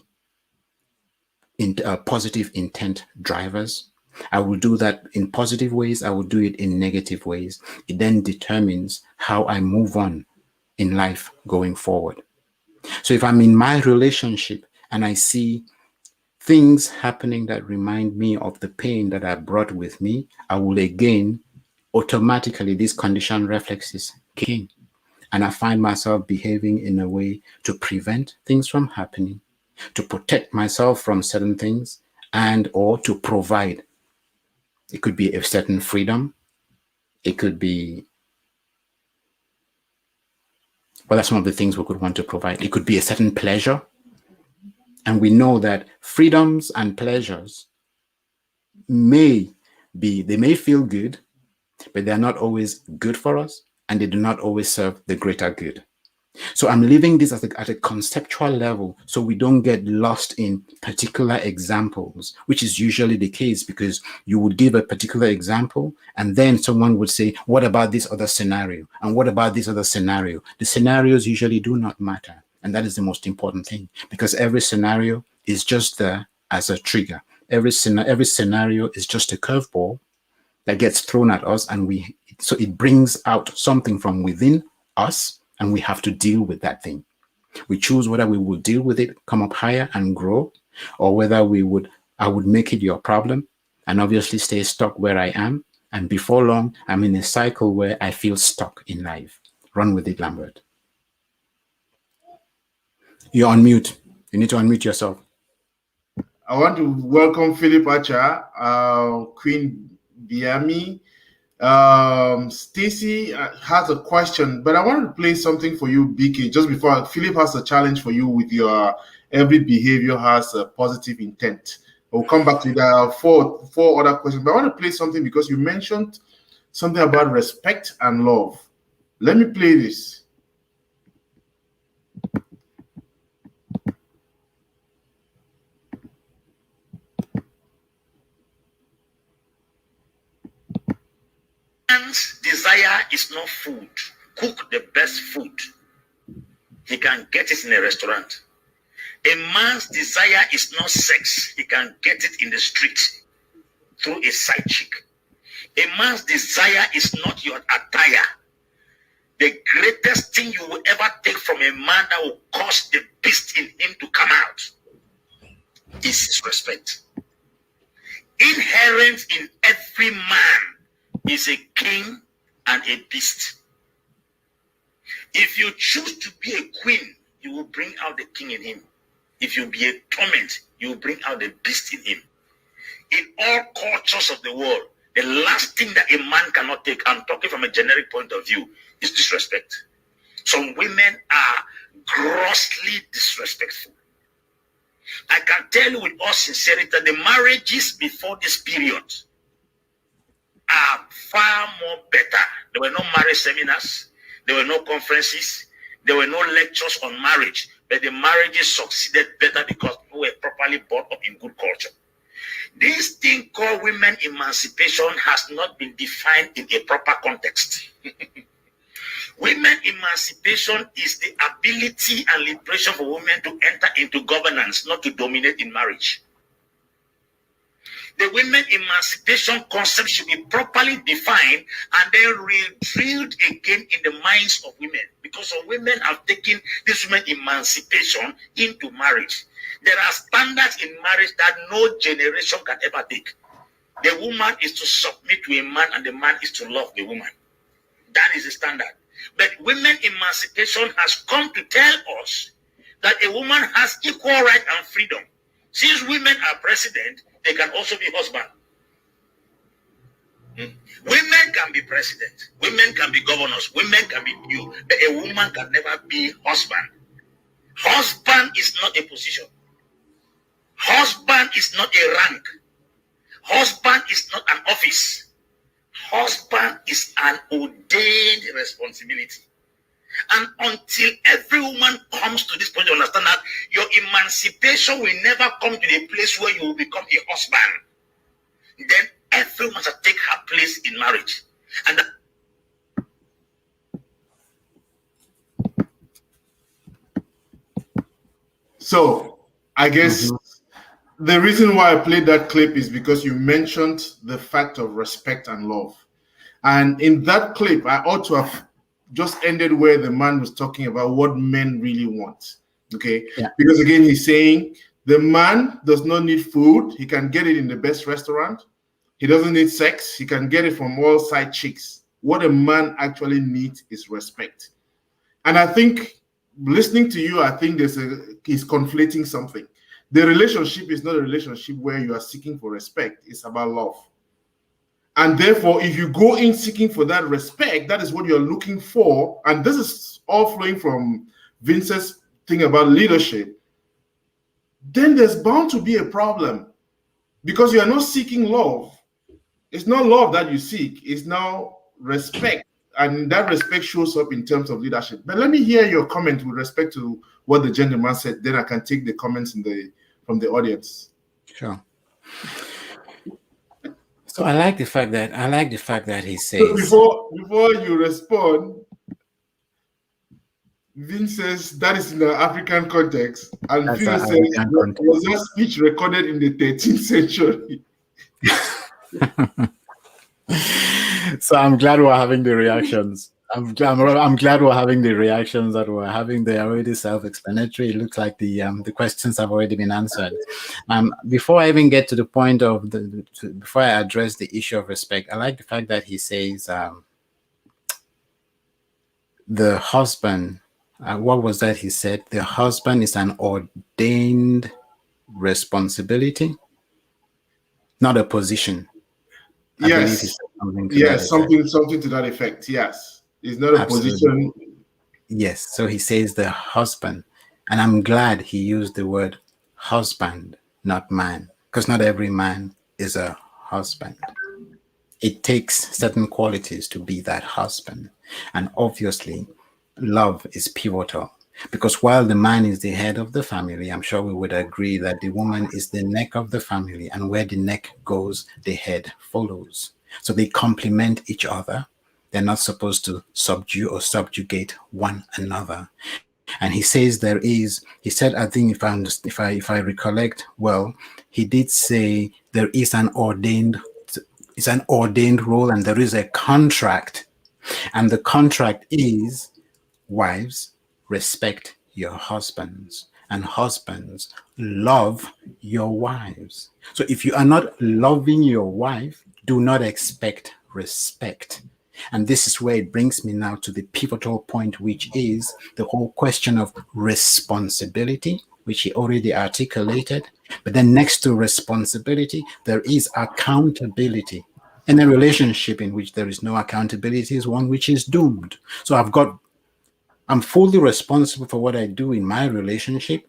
[SPEAKER 2] positive intent drivers, I will do that in positive ways, I will do it in negative ways. It then determines how I move on in life going forward. So if I'm in my relationship and I see things happening that remind me of the pain that I brought with me, I will again automatically, these conditioned reflexes kick in, and I find myself behaving in a way to prevent things from happening, to protect myself from certain things, and or to provide. It could be a certain freedom. It could be, well, that's one of the things we could want to provide. It could be a certain pleasure. And we know that freedoms and pleasures they may feel good, but they're not always good for us, and they do not always serve the greater good. So I'm leaving this at a conceptual level so we don't get lost in particular examples, which is usually the case, because you would give a particular example and then someone would say, what about this other scenario? And what about this other scenario? The scenarios usually do not matter. And that is the most important thing, because every scenario is just there as a trigger. Every scenario is just a curveball that gets thrown at us, and so it brings out something from within us, and we have to deal with that thing. We choose whether we will deal with it, come up higher and grow, or whether I would make it your problem and obviously stay stuck where I am. And before long, I'm in a cycle where I feel stuck in life. Run with it, Lambert. You're on mute. You need to unmute yourself.
[SPEAKER 1] I want to welcome Philip Acha, Queen Biami. Stacy has a question, but I want to play something for you, BK, just before. Philip has a challenge for you with your every behavior has a positive intent. We'll come back to the four other questions, but I want to play something because you mentioned something about respect and love. Let me play this.
[SPEAKER 3] Man's desire is not food. Cook the best food. He can get it in a restaurant. A man's desire is not sex. He can get it in the street through a side chick. A man's desire is not your attire. The greatest thing you will ever take from a man that will cause the beast in him to come out is his respect. Inherent in every man is a king and a beast. If you choose to be a queen, you will bring out the king in him. If you be a torment, you will bring out the beast in him. In all cultures of the world, the last thing that a man cannot take, I'm talking from a generic point of view, is disrespect. Some women are grossly disrespectful. I can tell you with all sincerity that the marriages before this period are far more better. There were no marriage seminars, there were no conferences, there were no lectures on marriage, but the marriages succeeded better because people were properly brought up in good culture. This thing called women emancipation has not been defined in a proper context. Women emancipation is the ability and liberation for women to enter into governance, not to dominate in marriage. The women emancipation concept should be properly defined and then re-drilled again in the minds of women, because some women have taken this women emancipation into marriage. There are standards in marriage that no generation can ever take. The woman is to submit to a man and the man is to love the woman. That is the standard. But women emancipation has come to tell us that a woman has equal right and freedom. Since women are president, they can also be husband. Women can be president. Women can be governors. Women can be you. But a woman can never be husband. Husband is not a position. Husband is not a rank. Husband is not an office. Husband is an ordained responsibility. And until every woman comes to this point, you understand that your emancipation will never come to the place where you will become a husband. Then every woman shall take her place in marriage. And
[SPEAKER 1] So I guess the reason why I played that clip is because you mentioned the fact of respect and love. And in that clip, I ought to have just ended where the man was talking about what men really want. Okay.
[SPEAKER 2] Yeah.
[SPEAKER 1] Because again, he's saying the man does not need food. He can get it in the best restaurant. He doesn't need sex. He can get it from all side chicks. What a man actually needs is respect. And I think listening to you, I think he's conflating something. The relationship is not a relationship where you are seeking for respect. It's about love. And therefore, if you go in seeking for that respect, that is what you're looking for. And this is all flowing from Vince's thing about leadership. Then there's bound to be a problem because you are not seeking love. It's not love that you seek. It's now respect. And that respect shows up in terms of leadership. But let me hear your comment with respect to what the gentleman said. Then I can take the comments from the audience.
[SPEAKER 2] Sure. So I like the fact that he says.
[SPEAKER 1] So before you respond, Vince says that is in the African context, and Phil says was that speech recorded in the 13th century?
[SPEAKER 2] So I'm glad we're having the reactions. I'm glad we're having the reactions that we're having. They're already self-explanatory. It looks like the questions have already been answered. Before I even get to the point of before I address the issue of respect, I like the fact that he says the husband. What was that he said? The husband is an ordained responsibility, not a position.
[SPEAKER 1] Yes. Something to that effect. Yes. It's not a position.
[SPEAKER 2] Yes. So he says the husband. And I'm glad he used the word husband, not man, because not every man is a husband. It takes certain qualities to be that husband. And obviously, love is pivotal. Because while the man is the head of the family, I'm sure we would agree that the woman is the neck of the family, and where the neck goes, the head follows. So they complement each other. They're not supposed to subdue or subjugate one another. And he says he said, I think if I recollect well, he did say there is an ordained role and there is a contract. And the contract is, wives, respect your husbands, and husbands, love your wives. So if you are not loving your wife, do not expect respect. And this is where it brings me now to the pivotal point, which is the whole question of responsibility, which he already articulated. But then next to responsibility, there is accountability. And a relationship in which there is no accountability is one which is doomed. So I'm fully responsible for what I do in my relationship,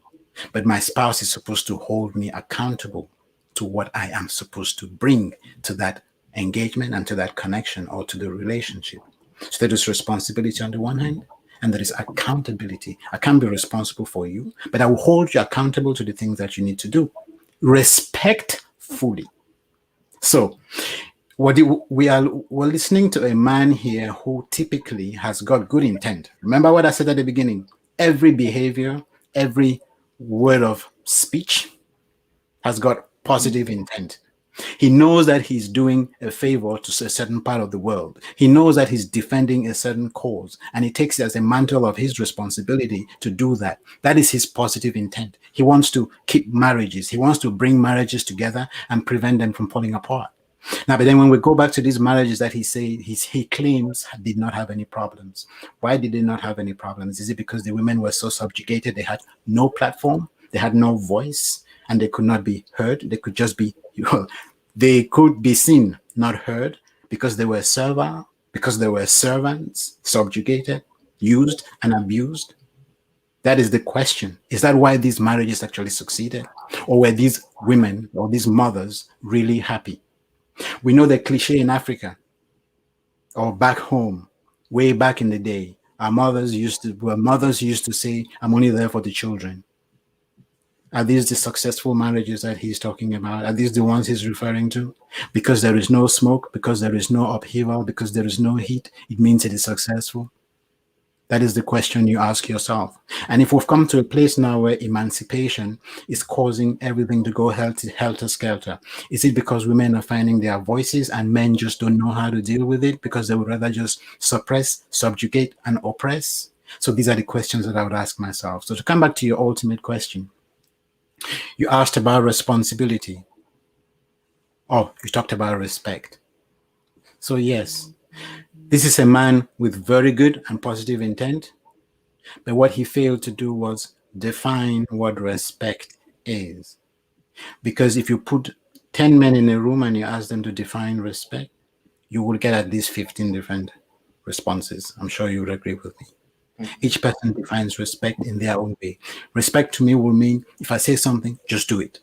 [SPEAKER 2] but my spouse is supposed to hold me accountable to what I am supposed to bring to that engagement and to that connection or to the relationship. So there is responsibility on the one hand, and there is accountability. I can't be responsible for you, but I will hold you accountable to the things that you need to do respectfully. So we're listening to a man here who typically has got good intent. Remember what I said at the beginning? Every behavior, every word of speech has got positive intent. He knows that he's doing a favor to a certain part of the world. He knows that he's defending a certain cause, and he takes it as a mantle of his responsibility to do that. That is his positive intent. He wants to keep marriages. He wants to bring marriages together and prevent them from falling apart. Now, but then when we go back to these marriages that he claims did not have any problems. Why did they not have any problems? Is it because the women were so subjugated? They had no platform, they had no voice, and they could not be heard. They could just be, they could be seen, not heard, because they were servile, because they were servants, subjugated, used, and abused. That is the question. Is that why these marriages actually succeeded? Or were these women or these mothers really happy? We know the cliche in Africa or back home, way back in the day, our mothers used to say, "I'm only there for the children." Are these the successful marriages that he's talking about? Are these the ones he's referring to? Because there is no smoke, because there is no upheaval, because there is no heat, it means it is successful? That is the question you ask yourself. And if we've come to a place now where emancipation is causing everything to go helter-skelter, is it because women are finding their voices and men just don't know how to deal with it because they would rather just suppress, subjugate, and oppress? So these are the questions that I would ask myself. So to come back to your ultimate question, you asked about responsibility. Oh, you talked about respect. So yes, this is a man with very good and positive intent, but what he failed to do was define what respect is. Because if you put 10 men in a room and you ask them to define respect, you will get at least 15 different responses. I'm sure you would agree with me. Each person defines respect in their own way. Respect to me will mean if I say something, just do it.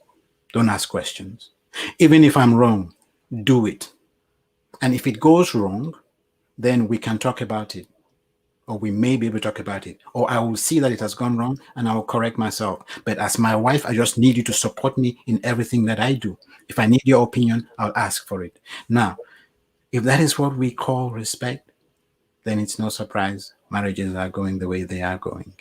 [SPEAKER 2] Don't ask questions. Even if I'm wrong, do it. And if it goes wrong, then we can talk about it. Or we may be able to talk about it. Or I will see that it has gone wrong and I will correct myself. But as my wife, I just need you to support me in everything that I do. If I need your opinion, I'll ask for it. Now, if that is what we call respect, then it's no surprise marriages are going the way they are going.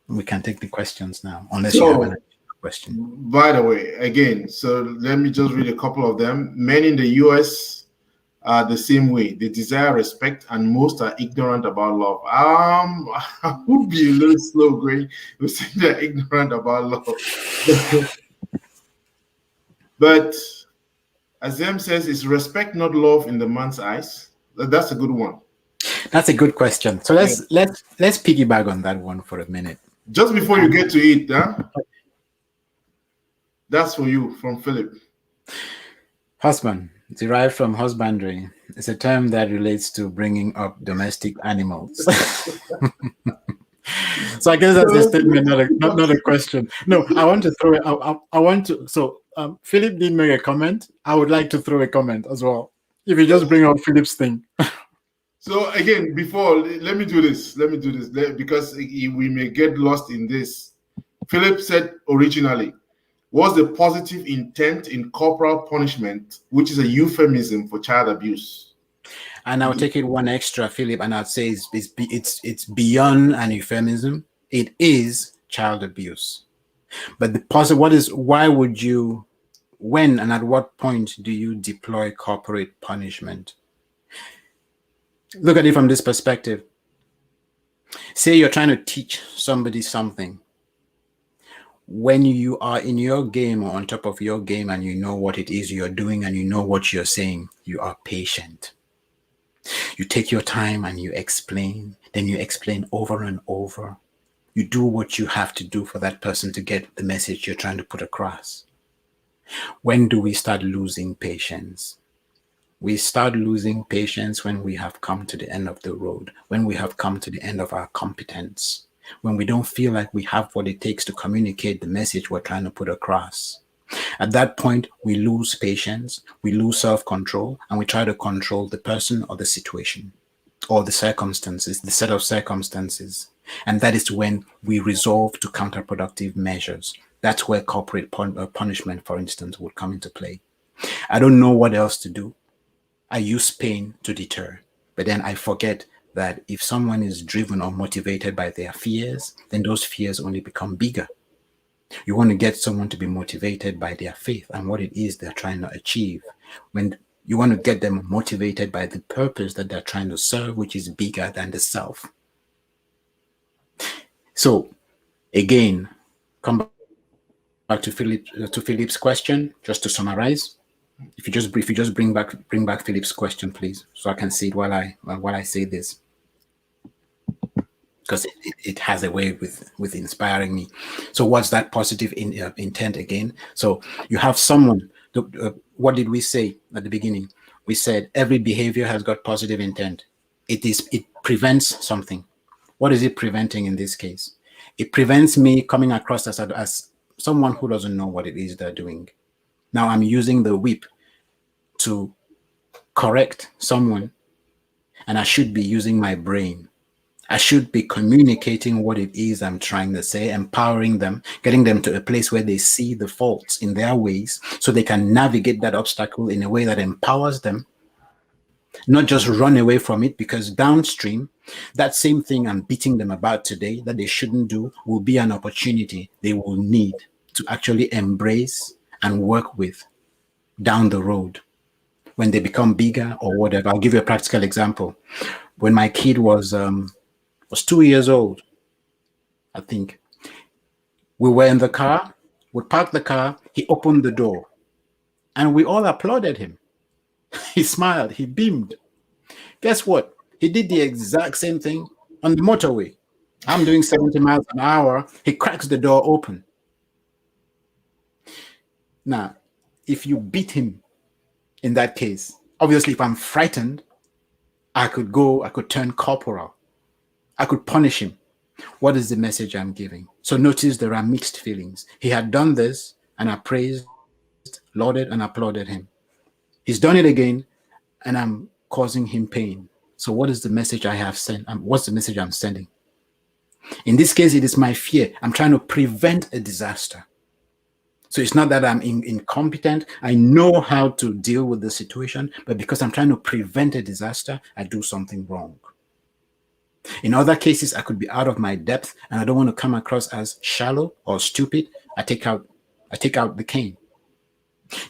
[SPEAKER 2] We can take the questions now, unless you have
[SPEAKER 1] So,
[SPEAKER 2] an question.
[SPEAKER 1] by the way, again, so let me just read a couple of them. Men in the US are the same way. They desire respect, and most are ignorant about love. I would be a little slow going to say they're ignorant about love. But as them says, is respect not love in the man's eyes? That's a good one.
[SPEAKER 2] That's a good question. So let's piggyback on that one for a minute.
[SPEAKER 1] Just before you get to it, huh? That's for you from Philip.
[SPEAKER 2] Husband, derived from husbandry, is a term that relates to bringing up domestic animals. So I guess that's a statement, not a question. No, I want to throw it. I want to. So Philip did make a comment. I would like to throw a comment as well. If you just bring up Philip's thing.
[SPEAKER 1] So again, before let me do this because we may get lost in this. Philip said originally, was the positive intent in corporal punishment, which is a euphemism for child abuse.
[SPEAKER 2] And I'll take it one extra, Philip, and I'd say it's beyond an euphemism. It is child abuse. But why would you, when and at what point do you deploy corporate punishment? Look at it from this perspective. Say you're trying to teach somebody something. When you are in your game or on top of your game and you know what it is you're doing and you know what you're saying, you are patient. You take your time and you explain, then you explain over and over. You do what you have to do for that person to get the message you're trying to put across. When do we start losing patience? We start losing patience when we have come to the end of the road, when we have come to the end of our competence, when we don't feel like we have what it takes to communicate the message we're trying to put across. At that point, we lose patience, we lose self-control, and we try to control the person or the situation or the circumstances, the set of circumstances. And that is when we resolve to counterproductive measures. That's where corporate punishment, for instance, would come into play. I don't know what else to do. I use pain to deter, but then I forget that if someone is driven or motivated by their fears, then those fears only become bigger. You want to get someone to be motivated by their faith and what it is they're trying to achieve. When you want to get them motivated by the purpose that they're trying to serve, which is bigger than the self. So, again, come back to Philip's question, just to summarize. If you just bring back Philip's question, please, so I can see it while I say this, because it has a way with inspiring me. So what's that positive intent again? So you have someone. What did we say at the beginning? We said every behavior has got positive intent. It prevents something. What is it preventing in this case? It prevents me coming across as someone who doesn't know what it is they're doing. Now I'm using the whip to correct someone, and I should be using my brain. I should be communicating what it is I'm trying to say, empowering them, getting them to a place where they see the faults in their ways so they can navigate that obstacle in a way that empowers them, not just run away from it, because downstream, that same thing I'm beating them about today that they shouldn't do will be an opportunity they will need to actually embrace and work with down the road when they become bigger or whatever. I'll give you a practical example. When my kid was 2 years old, I think, we were in the car, we parked the car, he opened the door, and we all applauded him. He smiled, he beamed. Guess what? He did the exact same thing on the motorway. I'm doing 70 miles an hour. He cracks the door open. Now, if you beat him in that case, obviously, if I'm frightened, I could turn corporal. I could punish him. What is the message I'm giving? So notice there are mixed feelings. He had done this, and I praised, lauded, and applauded him. He's done it again, and I'm causing him pain. So what is the message I have sent? What's the message I'm sending? In this case, it is my fear. I'm trying to prevent a disaster. So it's not that I'm incompetent. I know how to deal with the situation, but because I'm trying to prevent a disaster, I do something wrong. In other cases, I could be out of my depth and I don't want to come across as shallow or stupid. I take out the cane.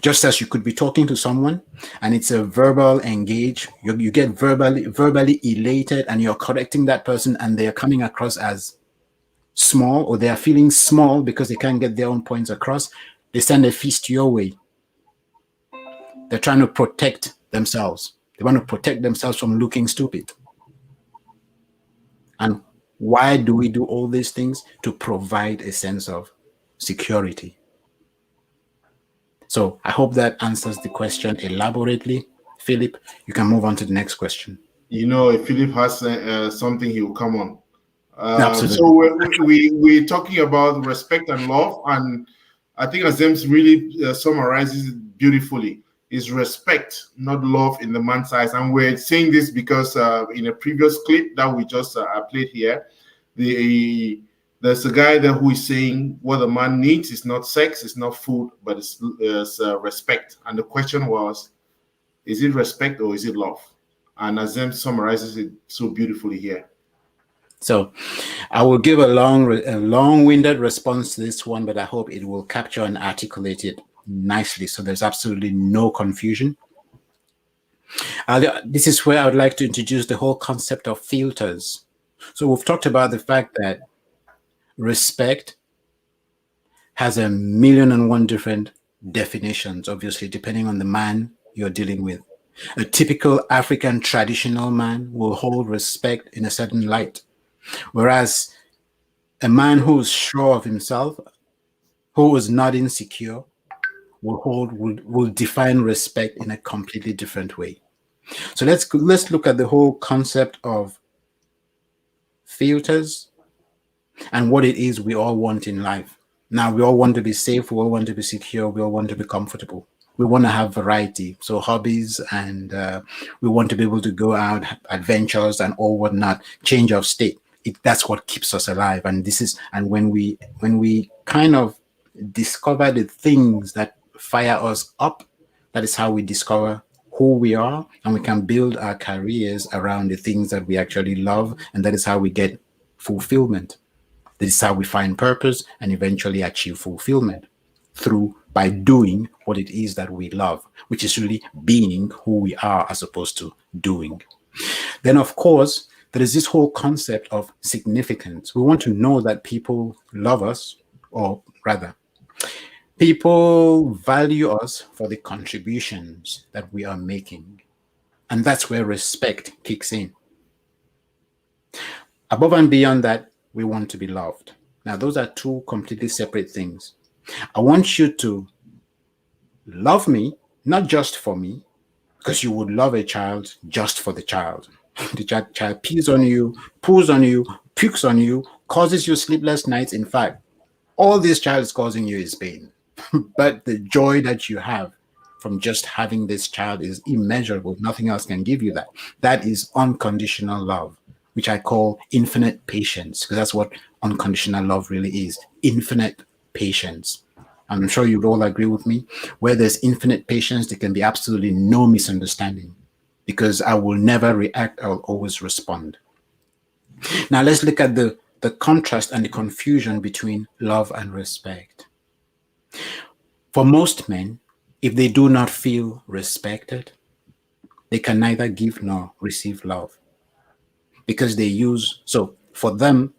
[SPEAKER 2] Just as you could be talking to someone and it's a verbal engage, you get verbally elated and you're correcting that person and they're coming across as small, or they are feeling small because they can't get their own points across. They send a fist your way. They're trying to protect themselves. They want to protect themselves from looking stupid. And why do we do all these things? To provide a sense of security. So I hope that answers the question elaborately. Philip, you can move on to the next question.
[SPEAKER 1] You know, if Philip has something, he will come on.
[SPEAKER 2] Absolutely.
[SPEAKER 1] So we're talking about respect and love, and I think Azem's really summarizes it beautifully. Is respect, not love in the man's eyes. And we're saying this because in a previous clip that we just played here, there's a guy there who is saying what a man needs is not sex, it's not food, but it's respect. And the question was, is it respect or is it love? And Azem summarizes it so beautifully here.
[SPEAKER 2] So I will give a long-winded response to this one, but I hope it will capture and articulate it nicely so there's absolutely no confusion. This is where I would like to introduce the whole concept of filters. So we've talked about the fact that respect has 1,000,001 different definitions, obviously, depending on the man you're dealing with. A typical African traditional man will hold respect in a certain light, whereas a man who is sure of himself, who is not insecure, will define respect in a completely different way. So let's look at the whole concept of filters and what it is we all want in life. Now, we all want to be safe, we all want to be secure, we all want to be comfortable. We want to have variety, so hobbies, and we want to be able to go out, adventures, and all whatnot, change of state. That's what keeps us alive. And when we kind of discover the things that fire us up, that is how we discover who we are, and we can build our careers around the things that we actually love, and that is how we get fulfillment. This is how we find purpose and eventually achieve fulfillment by doing what it is that we love, which is really being who we are as opposed to doing. Then, of course, there is this whole concept of significance. We want to know that people love us, or rather, people value us for the contributions that we are making. And that's where respect kicks in. Above and beyond that, we want to be loved. Now, those are two completely separate things. I want you to love me, not just for me, because you would love a child just for the child. The child pees on you, poos on you, pukes on you, causes you sleepless nights. In fact, all this child is causing you is pain. But the joy that you have from just having this child is immeasurable. Nothing else can give you that. That is unconditional love, which I call infinite patience, because that's what unconditional love really is. Infinite patience. I'm sure you'd all agree with me. Where there's infinite patience, there can be absolutely no misunderstanding, because I will never react, I'll always respond. Now let's look at the contrast and the confusion between love and respect. For most men, if they do not feel respected, they can neither give nor receive love, because so for them,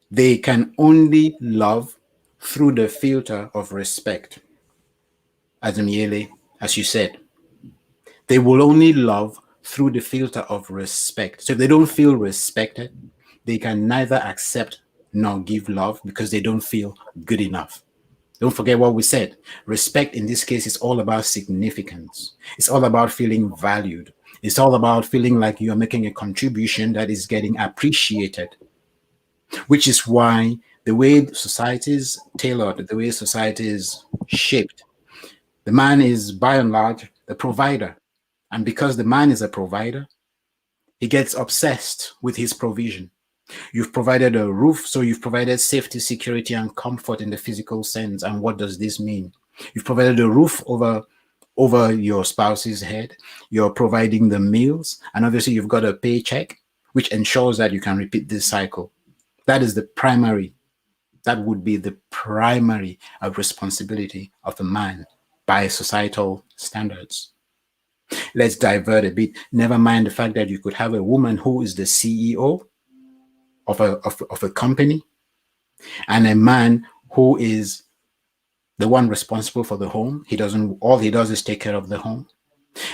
[SPEAKER 2] they can only love through the filter of respect. As as you said, they will only love through the filter of respect. So if they don't feel respected, they can neither accept nor give love, because they don't feel good enough. Don't forget what we said. Respect in this case is all about significance. It's all about feeling valued. It's all about feeling like you're making a contribution that is getting appreciated, which is why the way society is tailored, the way society is shaped, the man is by and large the provider. And because the man is a provider, he gets obsessed with his provision. You've provided a roof, so you've provided safety, security, and comfort in the physical sense. And what does this mean? You've provided a roof over your spouse's head. You're providing the meals, and obviously you've got a paycheck, which ensures that you can repeat this cycle. That is the primary. That would be the primary responsibility of a man by societal standards. Let's divert a bit. Never mind the fact that you could have a woman who is the CEO of a company, and a man who is the one responsible for the home. All he does is take care of the home.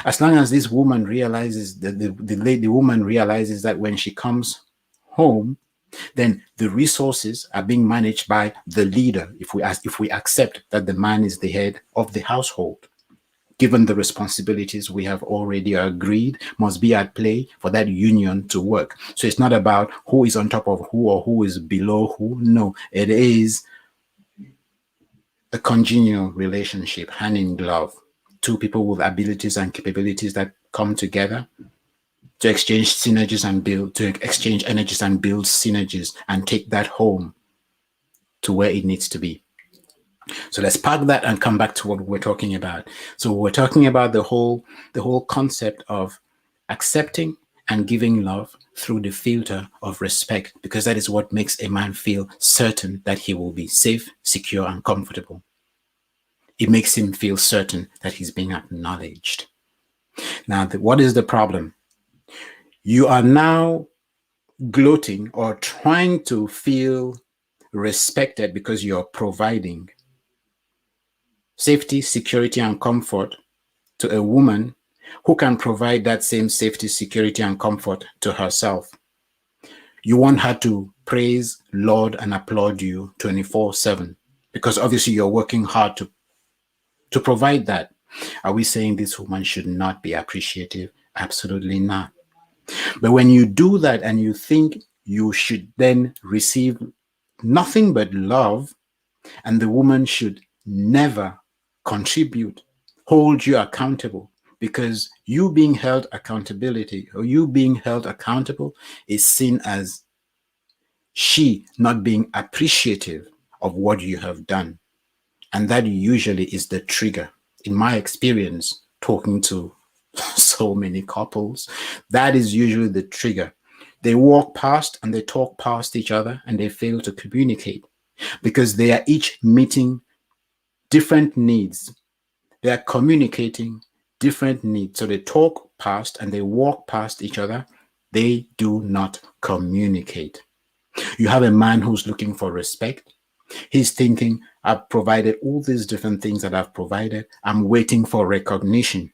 [SPEAKER 2] As long as this woman realizes that the woman realizes that when she comes home, then the resources are being managed by the leader, if we accept that the man is the head of the household, given the responsibilities we have already agreed must be at play for that union to work. So it's not about who is on top of who or who is below who. No, it is a congenial relationship, hand in glove. Two people with abilities and capabilities that come together to exchange synergies and exchange energies and build synergies and take that home to where it needs to be. So let's park that and come back to what we're talking about. So we're talking about the whole concept of accepting and giving love through the filter of respect, because that is what makes a man feel certain that he will be safe, secure, and comfortable. It makes him feel certain that he's being acknowledged. Now, what is the problem? You are now gloating or trying to feel respected because you're providing safety, security, and comfort to a woman who can provide that same safety, security, and comfort to herself. You want her to praise, laud, and applaud you 24/7, because obviously you're working hard to provide that. Are we saying this woman should not be appreciative? Absolutely not. But when you do that and you think you should then receive nothing but love, and the woman should never contribute, hold you accountable, because you being held accountable is seen as she not being appreciative of what you have done. And that usually is the trigger. In my experience, talking to so many couples, that is usually the trigger. They walk past and they talk past each other and they fail to communicate, because they are each meeting different needs. They are communicating different needs. So they talk past and they walk past each other. They do not communicate. You have a man who's looking for respect. He's thinking, I've provided all these different things that I've provided. I'm waiting for recognition.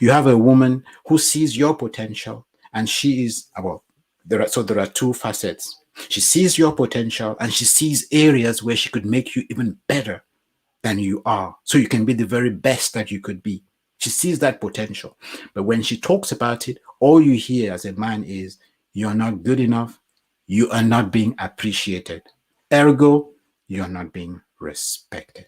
[SPEAKER 2] You have a woman who sees your potential, and she is, there are two facets. She sees your potential and she sees areas where she could make you even better than you are, so you can be the very best that you could be. She sees that potential. But when she talks about it, all you hear as a man is, you're not good enough. You are not being appreciated. Ergo, you're not being respected.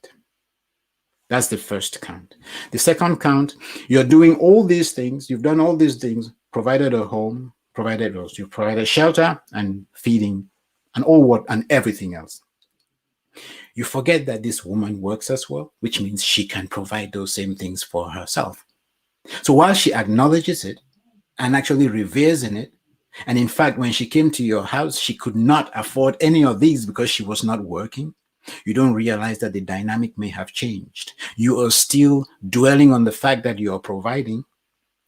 [SPEAKER 2] That's the first count. The second count, you're doing all these things. You've done all these things, provided a home, provided those, you provided shelter and feeding and all what and everything else. You forget that this woman works as well, which means she can provide those same things for herself. So while she acknowledges it and actually reveres in it, and in fact, when she came to your house, she could not afford any of these because she was not working. You don't realize that the dynamic may have changed. You are still dwelling on the fact that you are providing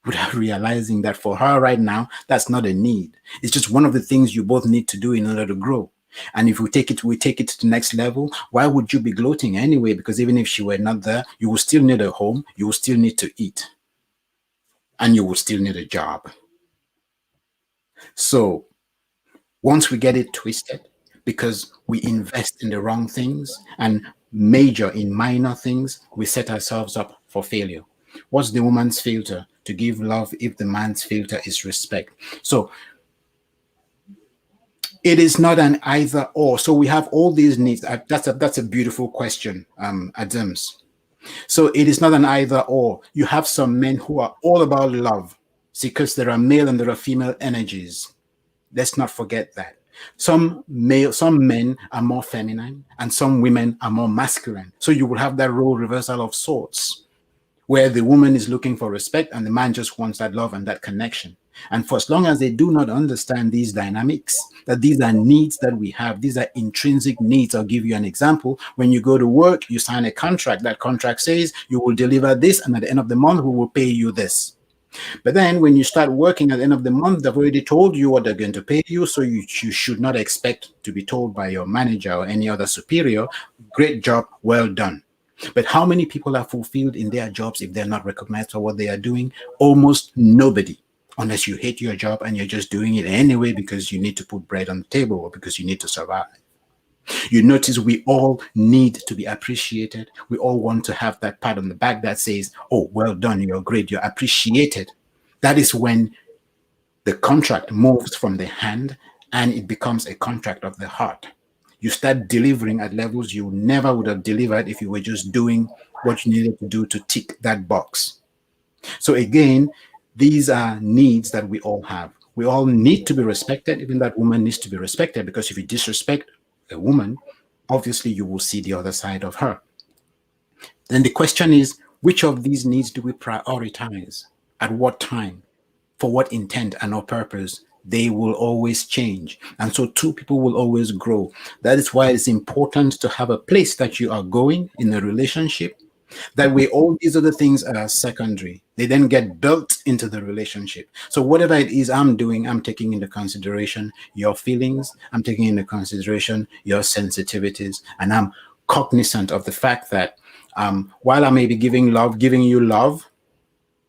[SPEAKER 2] without realizing that for her right now, that's not a need. It's just one of the things you both need to do in order to grow. And if we take it to the next level, why would you be gloating anyway? Because even if she were not there, you will still need a home, you will still need to eat, and you will still need a job. So once we get it twisted, because we invest in the wrong things and major in minor things, we set ourselves up for failure. What's the woman's filter? To give love if the man's filter is respect. So it is not an either or. So we have all these needs. That's a beautiful question, Adams. So it is not an either or. You have some men who are all about love, because there are male and there are female energies. Let's not forget that. Some men are more feminine and some women are more masculine. So you will have that role reversal of sorts, where the woman is looking for respect and the man just wants that love and that connection. And for as long as they do not understand these dynamics, that these are needs that we have, these are intrinsic needs. I'll give you an example. When you go to work, you sign a contract. That contract says you will deliver this, and at the end of the month, we will pay you this. But then when you start working at the end of the month, they've already told you what they're going to pay you. So you should not expect to be told by your manager or any other superior, great job, well done. But how many people are fulfilled in their jobs if they're not recognized for what they are doing? Almost nobody, unless you hate your job and you're just doing it anyway because you need to put bread on the table or because you need to survive. You notice we all need to be appreciated. We all want to have that pat on the back that says, oh, well done, you're great, you're appreciated. That is when the contract moves from the hand and it becomes a contract of the heart. You start delivering at levels you never would have delivered if you were just doing what you needed to do to tick that box. So again, these are needs that we all have. We all need to be respected. Even that woman needs to be respected, because if you disrespect a woman, obviously you will see the other side of her. Then the question is, which of these needs do we prioritize? At what time? For what intent and or purpose? They will always change. And so two people will always grow. That is why it's important to have a place that you are going in a relationship. That way, all these other things are secondary. They then get built into the relationship. So whatever it is I'm doing, I'm taking into consideration your feelings. I'm taking into consideration your sensitivities. And I'm cognizant of the fact that while I may be giving you love,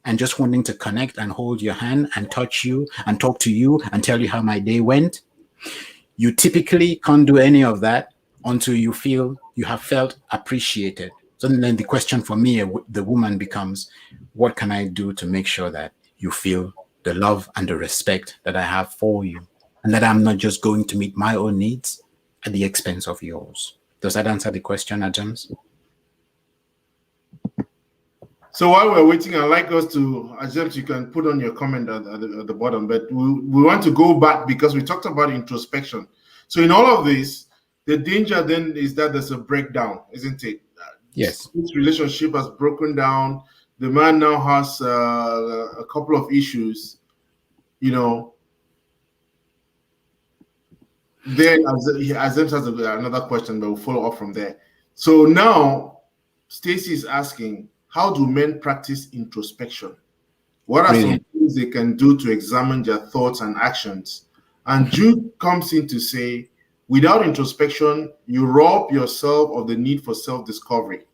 [SPEAKER 2] and just wanting to connect and hold your hand and touch you and talk to you and tell you how my day went, you typically can't do any of that until you feel you have felt appreciated. So then the question for me, the woman, becomes, what can I do to make sure that you feel the love and the respect that I have for you, and that I'm not just going to meet my own needs at the expense of yours? Does that answer the question, Adams?
[SPEAKER 1] So while we're waiting, I'd like us to, James, you can put on your comment at the bottom, but we want to go back because we talked about introspection. So in all of this, the danger then is that there's a breakdown, isn't it?
[SPEAKER 2] Yes.
[SPEAKER 1] This relationship has broken down. The man now has a couple of issues, Then James has another question, but we'll follow up from there. So now Stacy is asking, how do men practice introspection? What are some things they can do to examine their thoughts and actions? And Jude comes in to say, without introspection, you rob yourself of the need for self-discovery.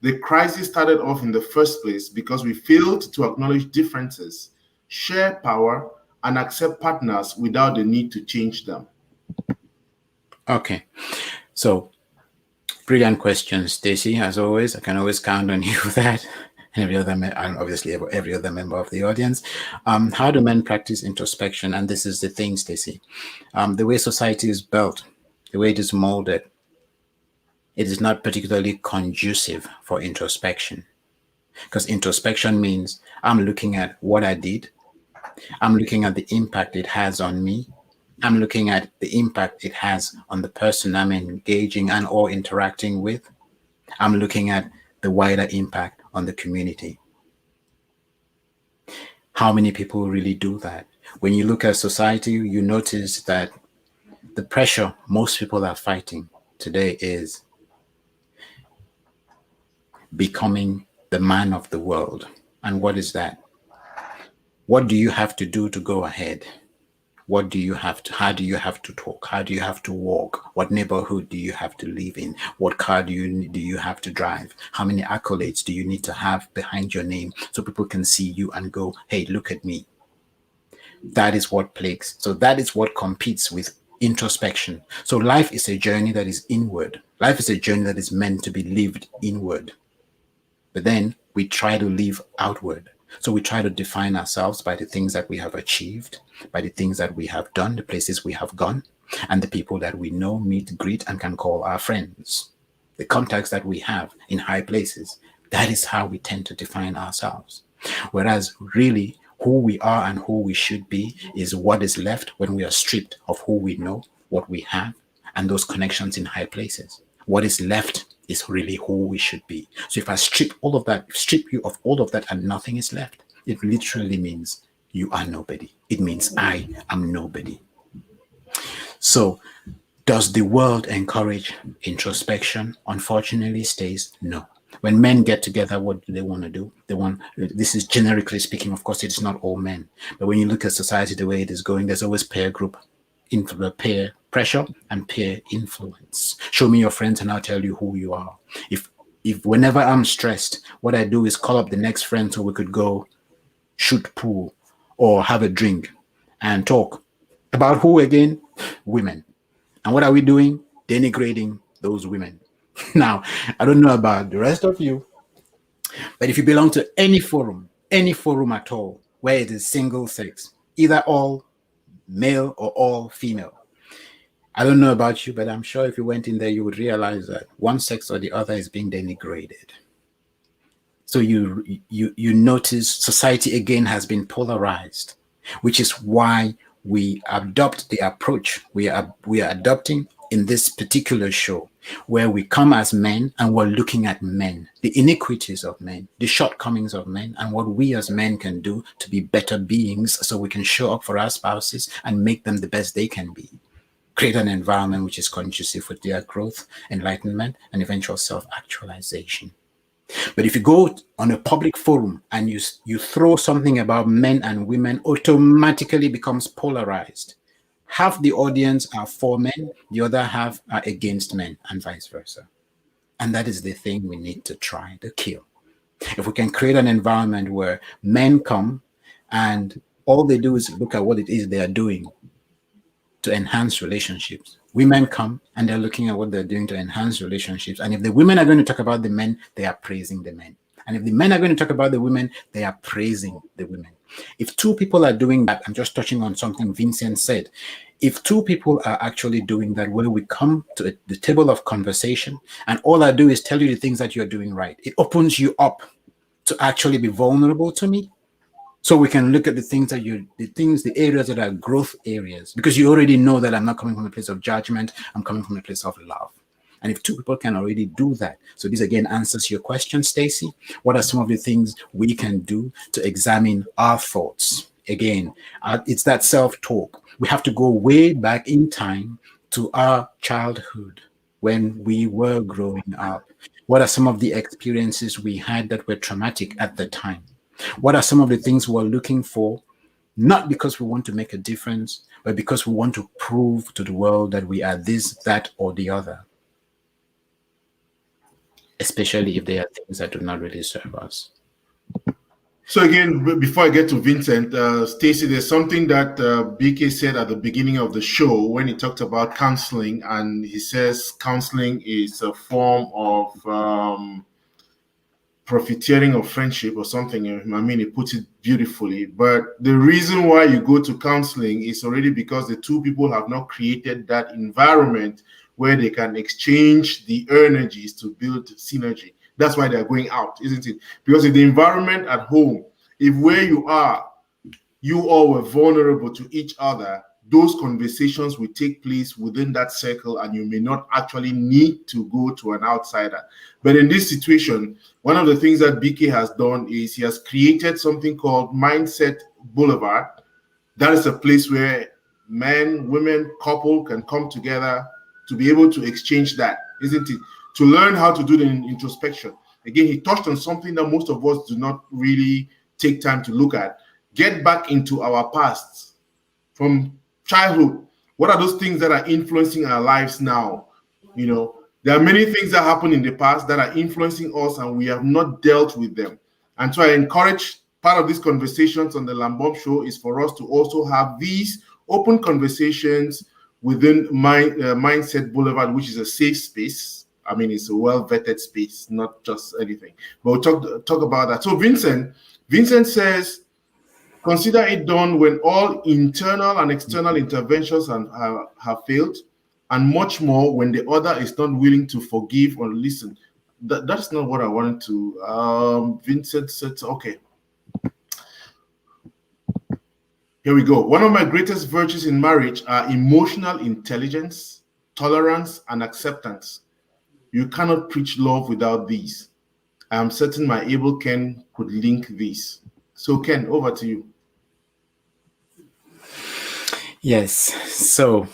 [SPEAKER 1] The crisis started off in the first place because we failed to acknowledge differences, share power, and accept partners without the need to change them.
[SPEAKER 2] Okay. So, brilliant question, Stacey. As always, I can always count on you for that. And obviously every other member of the audience. How do men practice introspection? And this is the thing, Stacey. The way society is built, the way it is molded, it is not particularly conducive for introspection. Because introspection means I'm looking at what I did, I'm looking at the impact it has on me, I'm looking at the impact it has on the person I'm engaging and or interacting with, I'm looking at the wider impact on the community. How many people really do that? When you look at society, you notice that the pressure most people are fighting today is becoming the man of the world. And what is that? What do you have to do to go ahead? What do you have to, how do you have to talk? How do you have to walk? What neighborhood do you have to live in? What car do you have to drive? How many accolades do you need to have behind your name so people can see you and go, hey, look at me? That is what plagues. So that is what competes with introspection. So life is a journey that is inward. Life is a journey that is meant to be lived inward. But then we try to live outward. So we try to define ourselves by the things that we have achieved, by the things that we have done, the places we have gone, and the people that we know, meet, greet, and can call our friends. The contacts that we have in high places. That is how we tend to define ourselves. Whereas really, who we are and who we should be is what is left when we are stripped of who we know, what we have, and those connections in high places. What is left is really who we should be. So if I strip all of that, strip you of all of that and nothing is left, it literally means you are nobody. It means I am nobody. So does the world encourage introspection? Unfortunately, stays no. When men get together, what do they want to do? This is generically speaking, of course, it's not all men. But when you look at society, the way it is going, there's always peer group, peer pressure and peer influence. Show me your friends and I'll tell you who you are. If whenever I'm stressed, what I do is call up the next friend so we could go shoot pool or have a drink and talk about who again? Women. And what are we doing? Denigrating those women. Now, I don't know about the rest of you, but if you belong to any forum at all, where it is single sex, either all male or all female, I don't know about you, but I'm sure if you went in there, you would realize that one sex or the other is being denigrated. So you notice society again has been polarized, which is why we adopt the approach we are adopting in this particular show, where we come as men and we're looking at men, the iniquities of men, the shortcomings of men, and what we as men can do to be better beings so we can show up for our spouses and make them the best they can be. Create an environment which is conducive for their growth, enlightenment, and eventual self-actualization. But if you go on a public forum and you throw something about men and women, automatically becomes polarized. Half the audience are for men, the other half are against men, and vice versa. And that is the thing we need to try to kill. If we can create an environment where men come and all they do is look at what it is they are doing to enhance relationships. Women come and they're looking at what they're doing to enhance relationships. And if the women are going to talk about the men, they are praising the men. And if the men are going to talk about the women, they are praising the women. If two people are doing that, I'm just touching on something Vincent said. If two people are actually doing that, where we come to the table of conversation and all I do is tell you the things that you're doing right, it opens you up to actually be vulnerable to me. So we can look at the areas that are growth areas, because you already know that I'm not coming from a place of judgment, I'm coming from a place of love. And if two people can already do that, so this again answers your question, Stacy. What are some of the things we can do to examine our thoughts? Again, it's that self-talk. We have to go way back in time to our childhood when we were growing up. What are some of the experiences we had that were traumatic at the time? What are some of the things we're looking for? Not because we want to make a difference, but because we want to prove to the world that we are this, that, or the other. Especially if they are things that do not really serve us.
[SPEAKER 1] So again, before I get to Vincent, Stacey, there's something that BK said at the beginning of the show when he talked about counseling, and he says counseling is a form of profiteering of friendship or something. I mean, he puts it beautifully. But the reason why you go to counseling is already because the two people have not created that environment where they can exchange the energies to build synergy. That's why they're going out, isn't it? Because if the environment at home, if where you are, you all were vulnerable to each other, those conversations will take place within that circle, and you may not actually need to go to an outsider. But in this situation, one of the things that BK has done is he has created something called Mindset Boulevard. That is a place where men, women, couple can come together to be able to exchange that, isn't it? To learn how to do the introspection. Again, he touched on something that most of us do not really take time to look at. Get back into our past from childhood. What are those things that are influencing our lives now? You know, there are many things that happened in the past that are influencing us, and we have not dealt with them. And so I encourage, part of these conversations on the Lambom Show is for us to also have these open conversations within Mindset Boulevard, which is a safe space. I mean, it's a well-vetted space, not just anything. But we'll talk about that. So Vincent says, consider it done when all internal and external interventions have failed, and much more when the other is not willing to forgive or listen. That's not what I wanted to. Vincent said, okay. Here we go. One of my greatest virtues in marriage are emotional intelligence, tolerance, and acceptance. You cannot preach love without these. I am certain my able Ken could link these. So Ken, over to you.
[SPEAKER 2] Yes. So,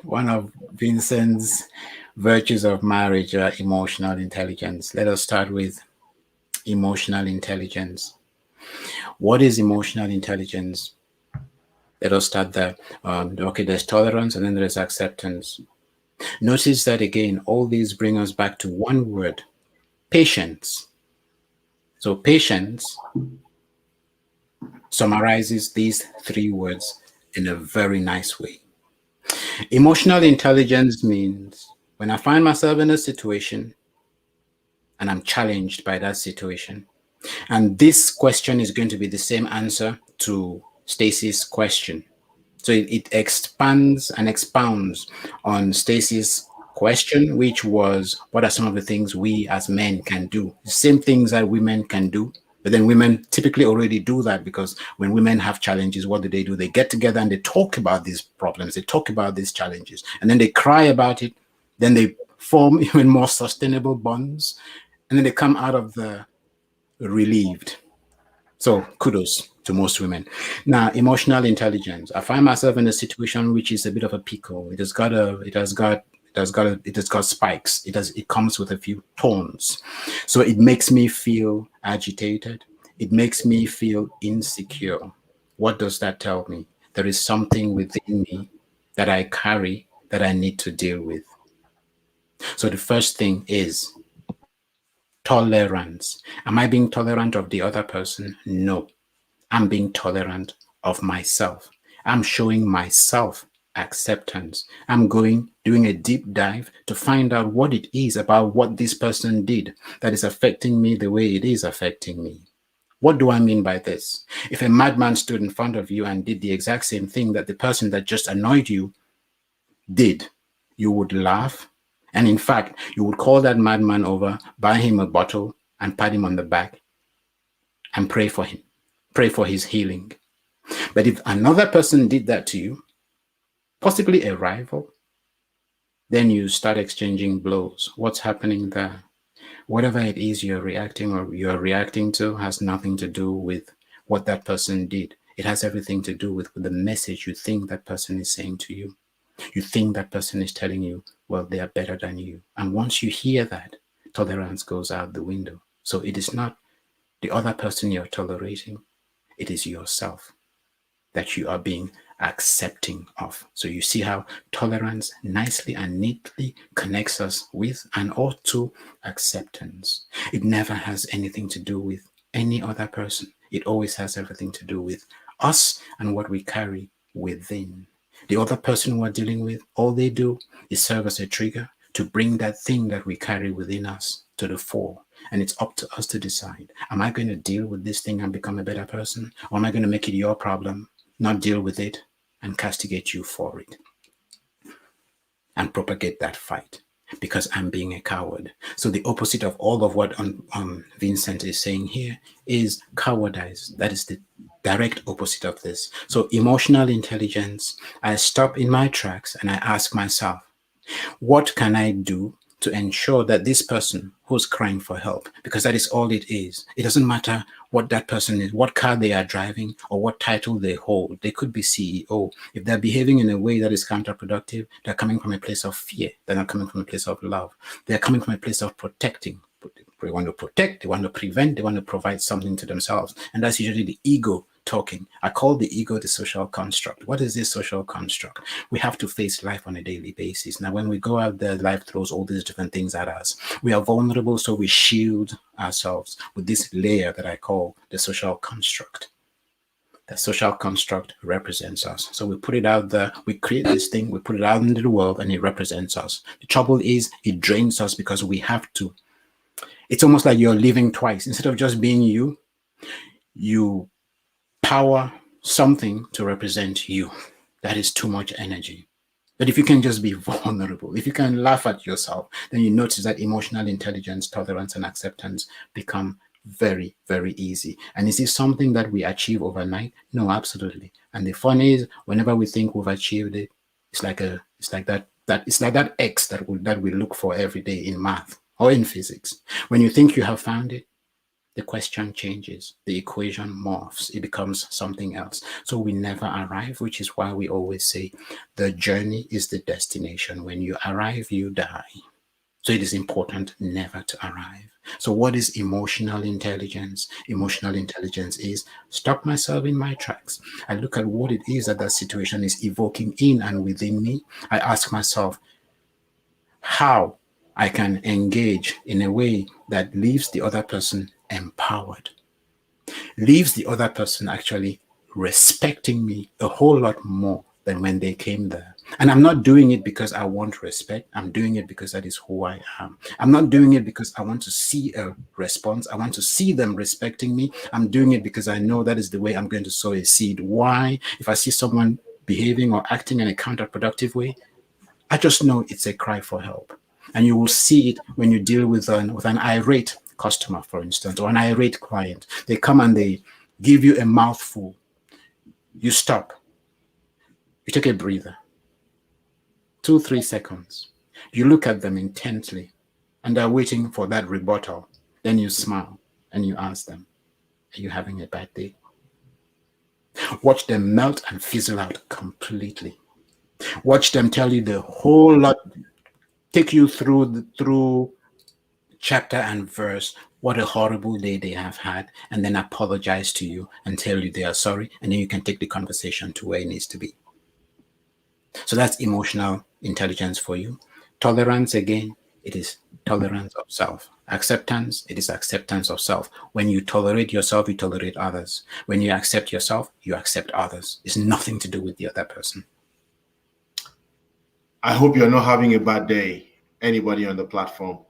[SPEAKER 2] one of Vincent's virtues of marriage are emotional intelligence. Let us start with emotional intelligence. What is emotional intelligence? Let us start there. Okay, there's tolerance and then there's acceptance. Notice that again, all these bring us back to one word, patience. So patience summarizes these three words in a very nice way. Emotional intelligence means when I find myself in a situation and I'm challenged by that situation, and this question is going to be the same answer to Stacy's question. So it expands and expounds on Stacy's question, which was, what are some of the things we as men can do? The same things that women can do. But then women typically already do that, because when women have challenges, what do? They get together and they talk about these problems. They talk about these challenges, and then they cry about it. Then they form even more sustainable bonds. And then they come out of the relieved. So kudos to most women. Now, emotional intelligence. I find myself in a situation which is a bit of a pickle. It has got spikes. It comes with a few thorns. So it makes me feel agitated. It makes me feel insecure. What does that tell me? There is something within me that I carry that I need to deal with. So the first thing is tolerance. Am I being tolerant of the other person? No. I'm being tolerant of myself. I'm showing myself acceptance. I'm doing a deep dive to find out what it is about what this person did that is affecting me the way it is affecting me. What do I mean by this? If a madman stood in front of you and did the exact same thing that the person that just annoyed you did, you would laugh. And in fact, you would call that madman over, buy him a bottle, and pat him on the back and pray for him, pray for his healing. But if another person did that to you, possibly a rival, then you start exchanging blows. What's happening there? Whatever it is you're reacting to has nothing to do with what that person did. It has everything to do with the message you think that person is saying to you. You think that person is telling you, well, they are better than you. And once you hear that, tolerance goes out the window. So it is not the other person you're tolerating. It is yourself that you are being accepting of. So you see how tolerance nicely and neatly connects us with and or to acceptance. It never has anything to do with any other person. It always has everything to do with us and what we carry within. The other person we're dealing with, all they do is serve as a trigger to bring that thing that we carry within us to the fore. And it's up to us to decide, am I going to deal with this thing and become a better person? Or am I going to make it your problem, not deal with it, and castigate you for it? and propagate that fight because I'm being a coward. So the opposite of all of what Vincent is saying here is cowardice. That is the direct opposite of this. So emotional intelligence, I stop in my tracks and I ask myself, what can I do to ensure that this person who's crying for help, because that is all it is. It doesn't matter what that person is, what car they are driving, or what title they hold. They could be CEO. If they're behaving in a way that is counterproductive, they're coming from a place of fear. They're not coming from a place of love. They're coming from a place of protecting. They want to protect, they want to prevent, they want to provide something to themselves. And that's usually the ego talking. I call the ego the social construct. What is this social construct? We have to face life on a daily basis. Now, when we go out there, life throws all these different things at us. We are vulnerable, so we shield ourselves with this layer that I call the social construct. The social construct represents us. So we put it out there, we create this thing, we put it out into the world, and it represents us. The trouble is, it drains us because we have to. It's almost like you're living twice. Instead of just being you, you power something to represent you. That is too much energy. But if you can just be vulnerable, if you can laugh at yourself, then you notice that emotional intelligence, tolerance, and acceptance become very, very easy. And is this something that we achieve overnight? No, absolutely. And the fun is, whenever we think we've achieved it, it's like that X that we look for every day in math or in physics. When you think you have found it, the question changes, the equation morphs, it becomes something else. So we never arrive, which is why we always say the journey is the destination. When you arrive, you die. So it is important never to arrive. So what is emotional intelligence? Emotional intelligence is stop myself in my tracks. I look at what it is that situation is evoking in and within me. I ask myself how I can engage in a way that leaves the other person empowered, leaves the other person actually respecting me a whole lot more than when they came there. And I'm not doing it because I want respect. I'm doing it because that is who I am. I'm not doing it because I want to see a response. I want to see them respecting me. I'm doing it because I know that is the way I'm going to sow a seed. Why? If I see someone behaving or acting in a counterproductive way, I just know it's a cry for help. And you will see it when you deal with an irate customer, for instance, or an irate client. They come and they give you a mouthful. You stop. You take a breather. 2-3 seconds. You look at them intently, and they're waiting for that rebuttal. Then you smile and you ask them, are you having a bad day? Watch them melt and fizzle out completely. Watch them tell you the whole lot, take you through chapter and verse, what a horrible day they have had, and then apologize to you and tell you they are sorry, and then you can take the conversation to where it needs to be. So that's emotional intelligence for you. Tolerance, again, it is tolerance of self. Acceptance, it is acceptance of self. When you tolerate yourself, you tolerate others. When you accept yourself, you accept others. It's nothing to do with the other person.
[SPEAKER 1] I hope you're not having a bad day, anybody on the platform.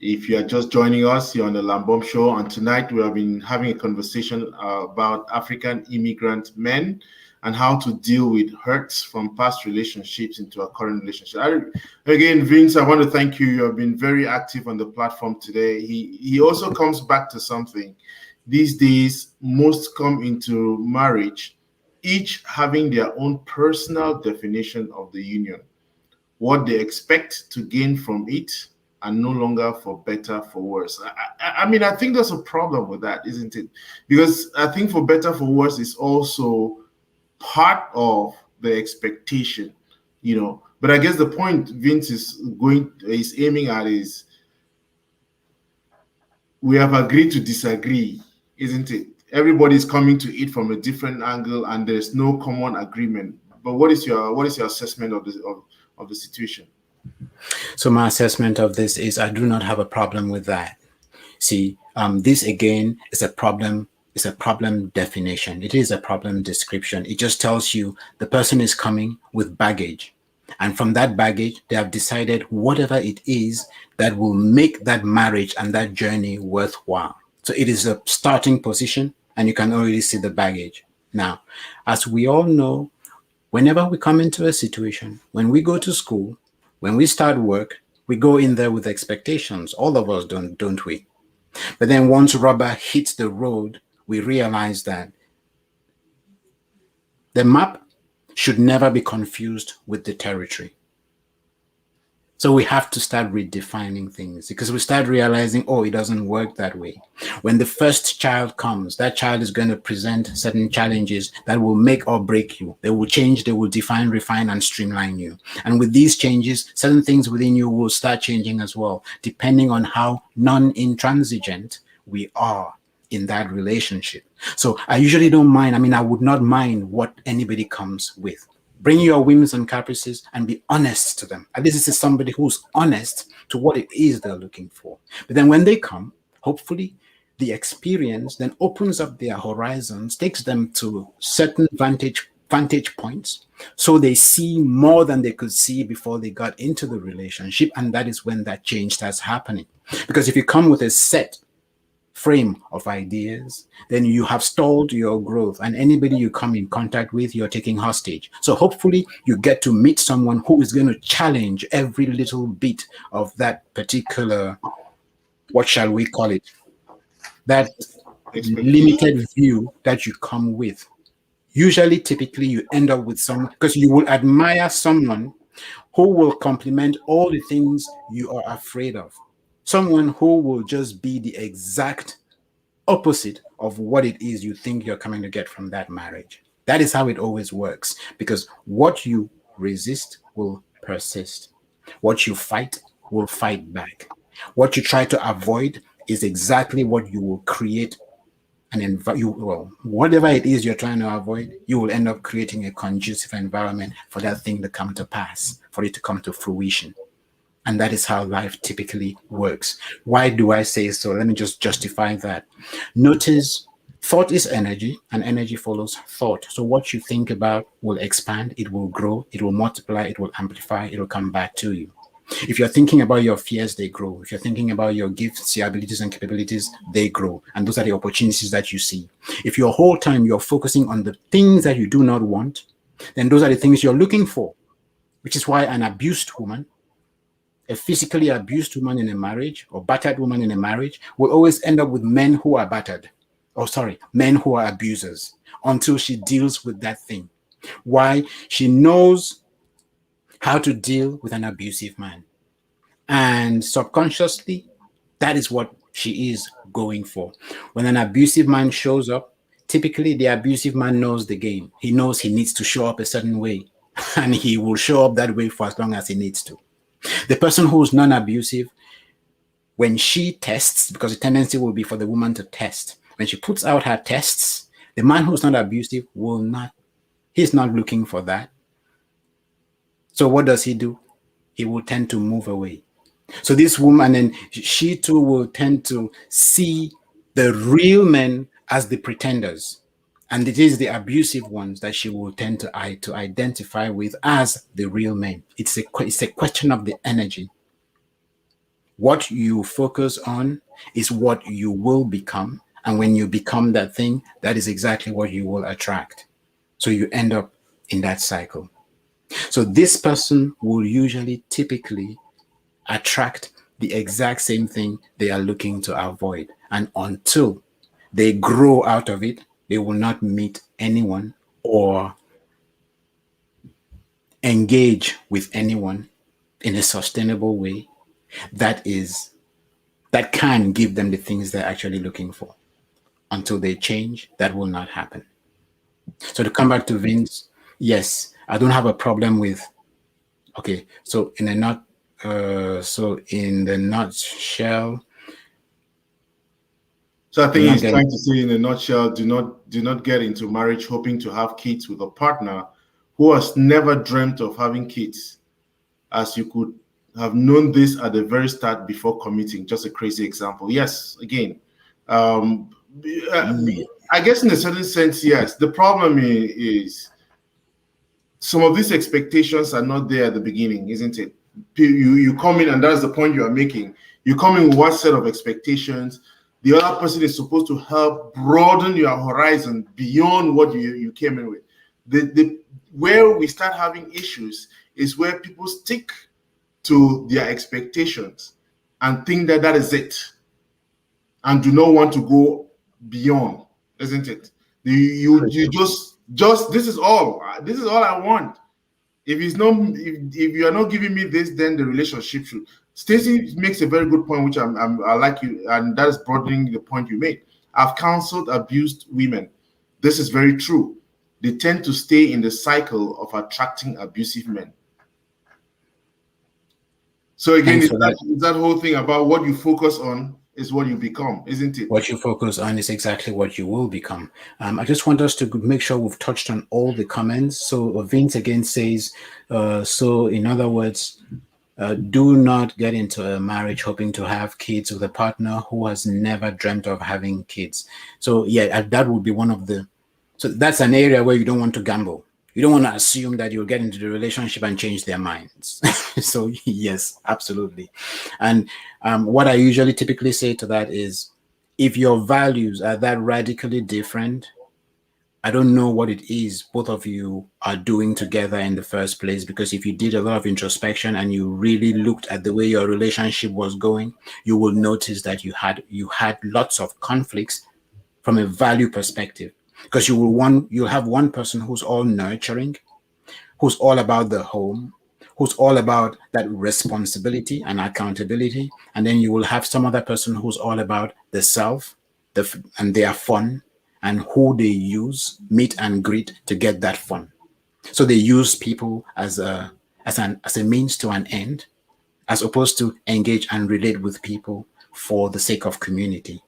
[SPEAKER 1] If you are just joining us, you're on the Lambom Show, and tonight we have been having a conversation about African immigrant men and how to deal with hurts from past relationships into a current relationship. Again, Vince, I want to thank you. You have been very active on the platform today. He also comes back to something. These days, most come into marriage, each having their own personal definition of the union, what they expect to gain from it, and no longer for better, for worse. I mean, I think there's a problem with that, isn't it? Because I think for better, for worse is also part of the expectation, But I guess the point Vince is aiming at is we have agreed to disagree, isn't it? Everybody's coming to it from a different angle, and there's no common agreement. But what is your assessment of the situation?
[SPEAKER 2] So my assessment of this is I do not have a problem with that. See, this again is a problem. It's a problem definition. It is a problem description. It just tells you the person is coming with baggage. And from that baggage, they have decided whatever it is that will make that marriage and that journey worthwhile. So it is a starting position, and you can already see the baggage. Now, as we all know, whenever we come into a situation, when we go to school, When we start work, we go in there with expectations. All of us don't we? But then once rubber hits the road, we realize that the map should never be confused with the territory. So we have to start redefining things because we start realizing, oh, it doesn't work that way. When the first child comes, that child is going to present certain challenges that will make or break you. They will change, they will define, refine, and streamline you. And with these changes, certain things within you will start changing as well, depending on how non-intransigent we are in that relationship. So I usually don't mind. I mean, I would not mind what anybody comes with. Bring your whims and caprices and be honest to them. At least this is somebody who's honest to what it is they're looking for. But then when they come, hopefully the experience then opens up their horizons, takes them to certain vantage points, so they see more than they could see before they got into the relationship. And that is when that change starts happening. Because if you come with a set frame of ideas, then you have stalled your growth, and anybody you come in contact with, you're taking hostage. So hopefully you get to meet someone who is going to challenge every little bit of that particular, what shall we call it, that limited view that you come with. Usually, typically, you end up with someone, because you will admire someone who will complement all the things you are afraid of. Someone who will just be the exact opposite of what it is you think you're coming to get from that marriage. That is how it always works, because what you resist will persist. What you fight will fight back. What you try to avoid is exactly what you will create. And whatever it is you're trying to avoid, you will end up creating a conducive environment for that thing to come to pass, for it to come to fruition. And that is how life typically works. Why do I say so? Let me just justify that. Notice thought is energy, and energy follows thought. So what you think about will expand, it will grow, it will multiply, it will amplify, it will come back to you. If you're thinking about your fears, they grow. If you're thinking about your gifts, your abilities and capabilities, they grow. And those are the opportunities that you see. If your whole time you're focusing on the things that you do not want, then those are the things you're looking for, which is why an abused woman, a physically abused woman in a marriage, or battered woman in a marriage, will always end up with men who are battered. Men who are abusers, until she deals with that thing. Why? She knows how to deal with an abusive man. And subconsciously, that is what she is going for. When an abusive man shows up, typically the abusive man knows the game. He knows he needs to show up a certain way, and he will show up that way for as long as he needs to. The person who's non-abusive, when she tests, because the tendency will be for the woman to test, when she puts out her tests, the man who's not abusive he's not looking for that. So what does he do? He will tend to move away. So this woman, then she too will tend to see the real men as the pretenders. And it is the abusive ones that she will tend to identify with as the real men. It's a question of the energy. What you focus on is what you will become. And when you become that thing, that is exactly what you will attract. So you end up in that cycle. So this person will typically attract the exact same thing they are looking to avoid. And until they grow out of it, they will not meet anyone or engage with anyone in a sustainable way that can give them the things they're actually looking for. Until they change, that will not happen. So to come back to Vince, yes, I don't have a problem with. Okay, so in the nutshell.
[SPEAKER 1] So I think he's trying to say in a nutshell, do not get into marriage hoping to have kids with a partner who has never dreamt of having kids, as you could have known this at the very start before committing. Just a crazy example. Yes, again, I guess in a certain sense, yes. The problem is some of these expectations are not there at the beginning, isn't it? You come in, and that's the point you are making. You come in with one set of expectations. The other person is supposed to help broaden your horizon beyond what you came in with. Where we start having issues is where people stick to their expectations and think that that is it, and do not want to go beyond, isn't it? You just this is all I want. If it's not, if you are not giving me this, then the relationship should. Stacy makes a very good point, which I like you, and that is broadening the point you made. I've counseled abused women. This is very true. They tend to stay in the cycle of attracting abusive men. So again,
[SPEAKER 2] Thanks for that.
[SPEAKER 1] it's that whole thing about what you focus on is what you become, isn't it?
[SPEAKER 2] What you focus on is exactly what you will become. I just want us to make sure we've touched on all the comments. So Vince again says, so in other words, do not get into a marriage hoping to have kids with a partner who has never dreamt of having kids. So yeah, that would be one of the, so that's an area where you don't want to gamble. You don't want to assume that you'll get into the relationship and change their minds. So yes, absolutely. And what I usually typically say to that is, if your values are that radically different, I don't know what it is both of you are doing together in the first place, because if you did a lot of introspection and you really looked at the way your relationship was going, you will notice that you had lots of conflicts from a value perspective, because you'll have one person who's all nurturing, who's all about the home, who's all about that responsibility and accountability, and then you will have some other person who's all about the self, and their fun, and who they use meet and greet to get that fun. So they use people as a means to an end, as opposed to engage and relate with people for the sake of community.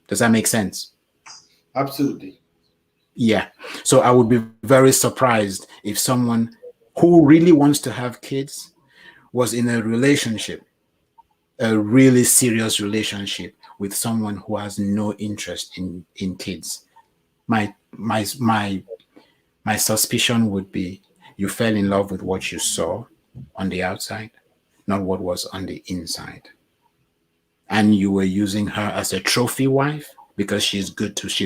[SPEAKER 2] Does that make sense?
[SPEAKER 1] Absolutely.
[SPEAKER 2] Yeah. So I would be very surprised if someone who really wants to have kids was in a relationship, a really serious relationship with someone who has no interest in kids. My suspicion would be you fell in love with what you saw on the outside, not what was on the inside. And you were using her as a trophy wife because she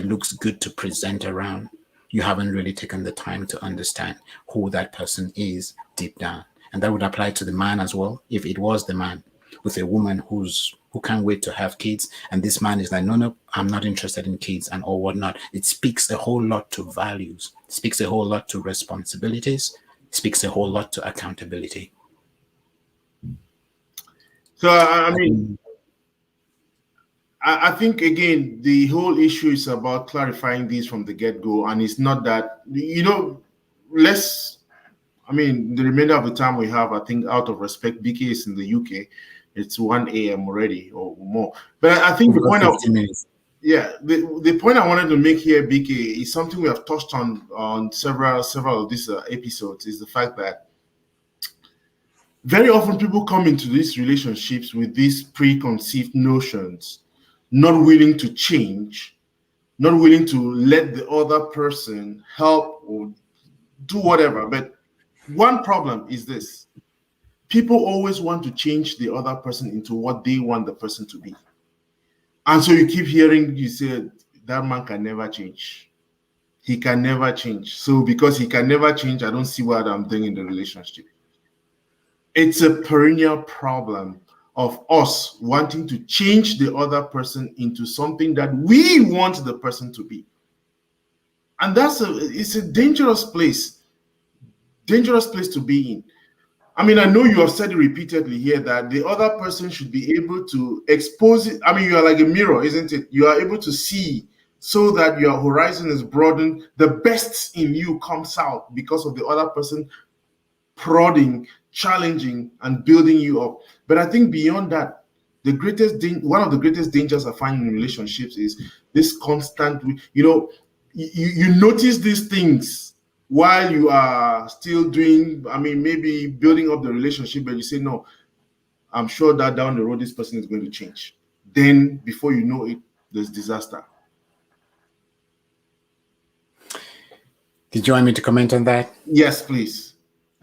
[SPEAKER 2] looks good to present around. You haven't really taken the time to understand who that person is deep down. And that would apply to the man as well. If it was the man with a woman who can't wait to have kids, and this man is like, no, I'm not interested in kids and or whatnot. It speaks a whole lot to values. It speaks a whole lot to responsibilities. It speaks a whole lot to accountability.
[SPEAKER 1] So I mean, I think again the whole issue is about clarifying this from the get-go, and it's not that let's. I mean, the remainder of the time we have, I think, out of respect, BK is in the UK. It's 1 a.m. already or more. But I think the point of the point I wanted to make here, BK, is something we have touched on several of these episodes. Is the fact that very often people come into these relationships with these preconceived notions, not willing to change, not willing to let the other person help or do whatever. But one problem is this: people always want to change the other person into what they want the person to be. And so you keep hearing you say, that man can never change. He can never change. So because he can never change, I don't see what I'm doing in the relationship. It's a perennial problem of us wanting to change the other person into something that we want the person to be. And it's a dangerous place to be in. I mean, I know you have said it repeatedly here that the other person should be able to expose it. I mean, you are like a mirror, isn't it? You are able to see so that your horizon is broadened. The best in you comes out because of the other person prodding, challenging, and building you up. But I think beyond that, one of the greatest dangers I find in relationships is this constant, you notice these things while you are still doing, I mean, maybe building up the relationship, but you say, no, I'm sure that down the road, this person is going to change. Then before you know it, there's disaster.
[SPEAKER 2] Did you want me to comment on that?
[SPEAKER 1] Yes, please.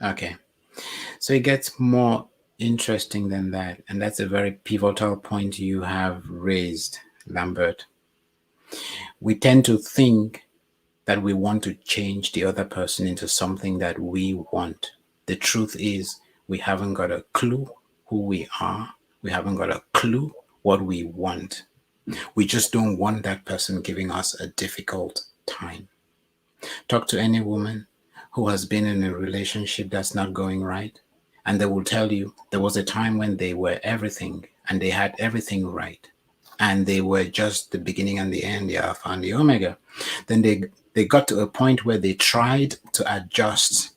[SPEAKER 2] Okay. So it gets more interesting than that. And that's a very pivotal point you have raised, Lambert. We tend to think that we want to change the other person into something that we want. The truth is, we haven't got a clue who we are. We haven't got a clue what we want. We just don't want that person giving us a difficult time. Talk to any woman who has been in a relationship that's not going right, and they will tell you there was a time when they were everything and they had everything right. And they were just the beginning and the end, the Alpha and the Omega. Then they got to a point where they tried to adjust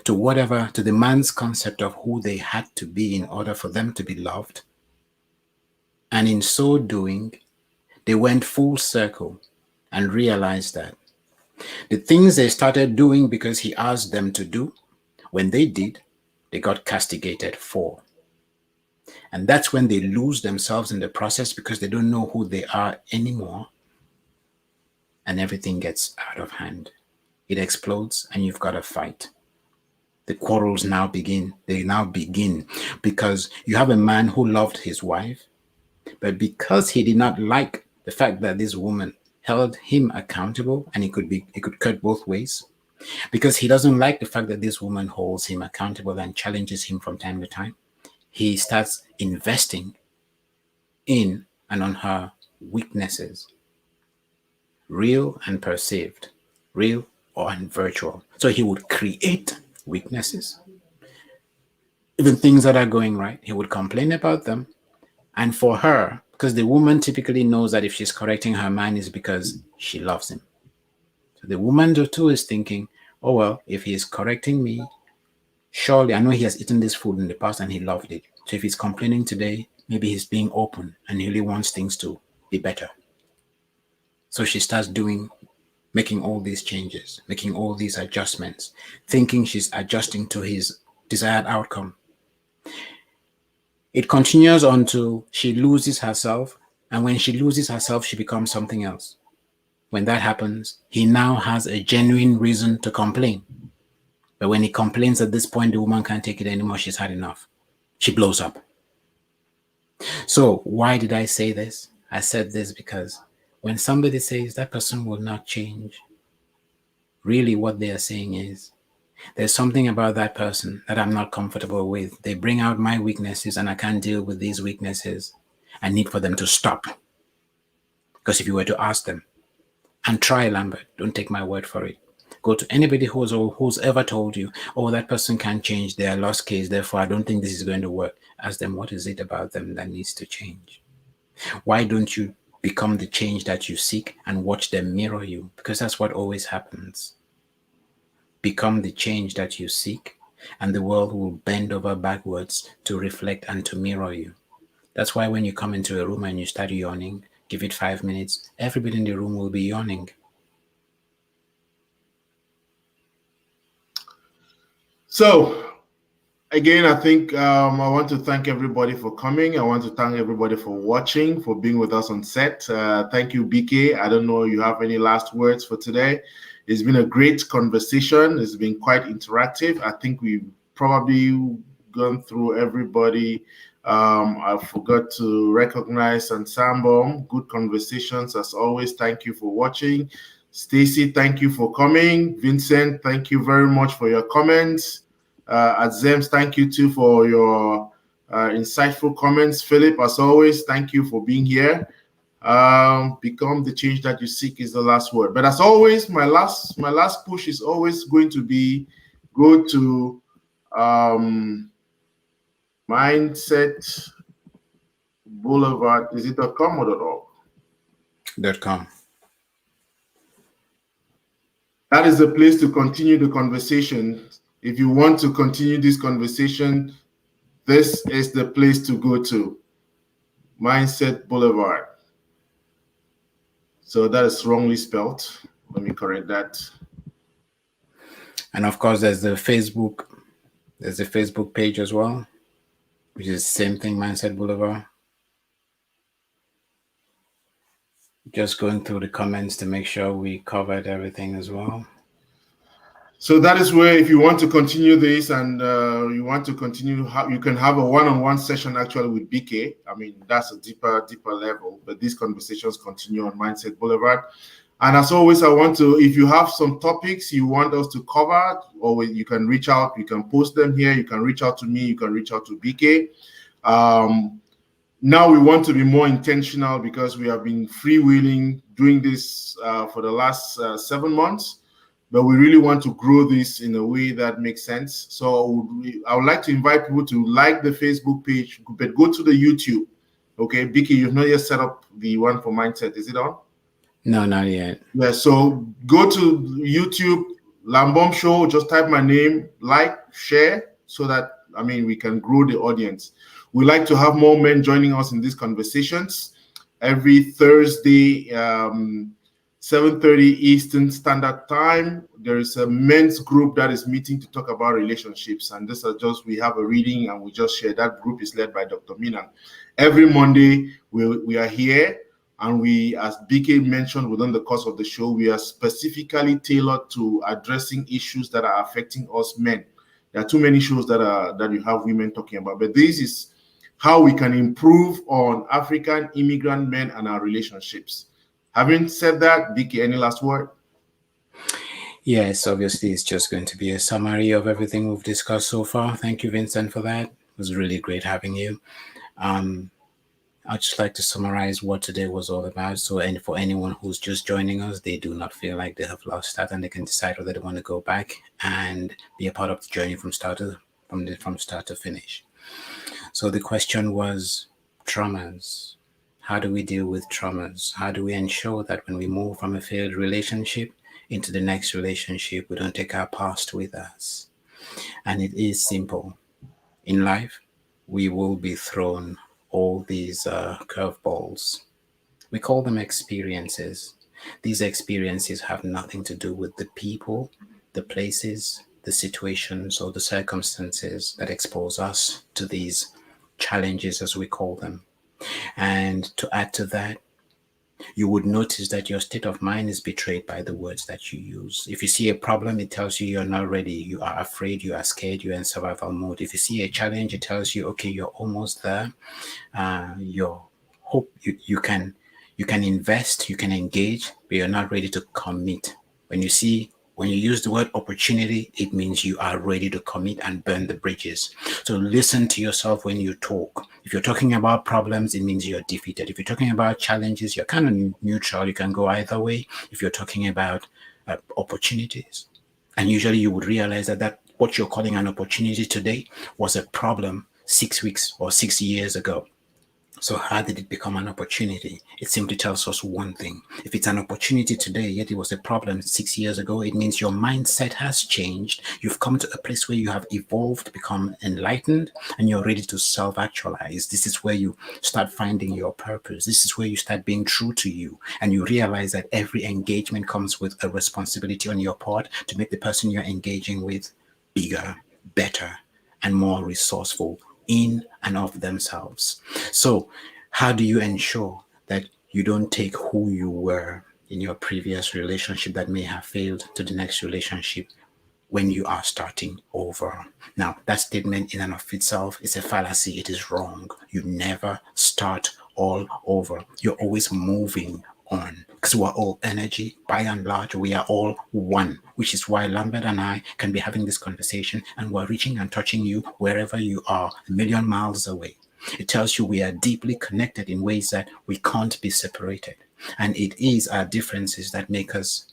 [SPEAKER 2] to the man's concept of who they had to be in order for them to be loved. And in so doing, they went full circle and realized that the things they started doing because he asked them to do, when they did, they got castigated for. And that's when they lose themselves in the process because they don't know who they are anymore. And everything gets out of hand. It explodes and you've got to fight. The quarrels now begin. They now begin because you have a man who loved his wife, but because he did not like the fact that this woman held him accountable, and it could cut both ways, because he doesn't like the fact that this woman holds him accountable and challenges him from time to time, he starts investing in and on her weaknesses, real and perceived, real or virtual. So he would create weaknesses. Even things that are going right, he would complain about them. And for her, because the woman typically knows that if she's correcting her man is because she loves him. So the woman too is thinking, oh, well, if he is correcting me, surely I know he has eaten this food in the past and he loved it. So if he's complaining today, maybe he's being open and he really wants things to be better. So she starts making all these changes, making all these adjustments, thinking she's adjusting to his desired outcome. It continues until she loses herself. And when she loses herself, she becomes something else. When that happens, he now has a genuine reason to complain. But when he complains at this point, the woman can't take it anymore. She's had enough. She blows up. So why did I say this? I said this because when somebody says that person will not change, really what they are saying is, there's something about that person that I'm not comfortable with. They bring out my weaknesses and I can't deal with these weaknesses. I need for them to stop. Because if you were to ask them, and try, Lambert, don't take my word for it. Go to anybody who's ever told you, oh, that person can't change, they're a lost case, therefore I don't think this is going to work. Ask them, what is it about them that needs to change? Why don't you become the change that you seek and watch them mirror you? Because that's what always happens. Become the change that you seek, and the world will bend over backwards to reflect and to mirror you. That's why when you come into a room and you start yawning, give it 5 minutes, everybody in the room will be yawning.
[SPEAKER 1] So, again, I think I want to thank everybody for coming. I want to thank everybody for watching, for being with us on set. Thank you, BK. I don't know if you have any last words for today. It's been a great conversation. It's been quite interactive. I think we've probably gone through everybody. I forgot to recognize Ansambom. Good conversations as always. Thank you for watching. Stacy, thank you for coming. Vincent, thank you very much for your comments. Azems, thank you too for your insightful comments. Philip, as always, thank you for being here. Become the change that you seek is the last word. But as always, my last push is always going to be go to Mindset Boulevard. Is it .com or .org?
[SPEAKER 2] .com.
[SPEAKER 1] That is the place to continue the conversation. If you want to continue this conversation, this is the place to go to. Mindset Boulevard. So that is wrongly spelled. Let me correct that.
[SPEAKER 2] And of course, there's the Facebook page as well, which is the same thing, Mindset Boulevard. Just going through the comments to make sure we covered everything as well.
[SPEAKER 1] So that is where, if you want to continue this and you want to continue, you can have a one-on-one session actually with BK. I mean, that's a deeper level, but these conversations continue on Mindset Boulevard. And as always, I want to, if you have some topics you want us to cover, or you can reach out, you can post them here, you can reach out to me, you can reach out to BK. Now we want to be more intentional because we have been freewheeling doing this for the last 7 months, but we really want to grow this in a way that makes sense. So I would like to invite people to like the Facebook page, but go to the YouTube. Okay, Vicky, you've not yet set up the one for Mindset. Is it on?
[SPEAKER 2] No, not yet.
[SPEAKER 1] Yeah, so go to YouTube, Lambom Show, just type my name, like, share, so that, we can grow the audience. We like to have more men joining us in these conversations. Every Thursday, 7:30 Eastern Standard Time, there is a men's group that is meeting to talk about relationships. And this is just, we have a reading and we just share. That group is led by Dr. Mina. Every Monday, we are here. And we, as BK mentioned within the course of the show, we are specifically tailored to addressing issues that are affecting us men. There are too many shows that you have women talking about, but this is how we can improve on African immigrant men and our relationships. Having said that, BK, any last word?
[SPEAKER 2] Yes, obviously, it's just going to be a summary of everything we've discussed so far. Thank you, Vincent, for that. It was really great having you. I'd just like to summarize what today was all about. So, and for anyone who's just joining us, they do not feel like they have lost that, and they can decide whether they want to go back and be a part of the journey from start to finish. So the question was traumas. How do we deal with traumas? How do we ensure that when we move from a failed relationship into the next relationship, we don't take our past with us? And it is simple. In life, we will be thrown all these curveballs. We call them experiences. These experiences have nothing to do with the people, the places, the situations, or the circumstances that expose us to these challenges, as we call them. And to add to that, you would notice that your state of mind is betrayed by the words that you use. If you see a problem, it tells you you're not ready, you are afraid, you are scared, you're in survival mode. If you see a challenge, it tells you, okay, you're almost there. You're hope you can invest, you can engage, but you're not ready to commit. When you use the word opportunity, it means you are ready to commit and burn the bridges. So listen to yourself when you talk. If you're talking about problems, it means you're defeated. If you're talking about challenges, you're kind of neutral. You can go either way. If you're talking about opportunities, and usually you would realize that what you're calling an opportunity today was a problem 6 weeks or 6 years ago. So how did it become an opportunity? It simply tells us one thing. If it's an opportunity today, yet it was a problem 6 years ago, it means your mindset has changed. You've come to a place where you have evolved, become enlightened, and you're ready to self-actualize. This is where you start finding your purpose. This is where you start being true to you. And you realize that every engagement comes with a responsibility on your part to make the person you're engaging with bigger, better, and more resourceful in and of themselves. So how do you ensure that you don't take who you were in your previous relationship that may have failed to the next relationship when you are starting over? Now, that statement in and of itself is a fallacy. It is wrong. You never start all over. You're always moving on, because we're all energy. By and large, we are all one, which is why Lambert and I can be having this conversation and we're reaching and touching you wherever you are, a million miles away. It tells you we are deeply connected in ways that we can't be separated. And it is our differences that make us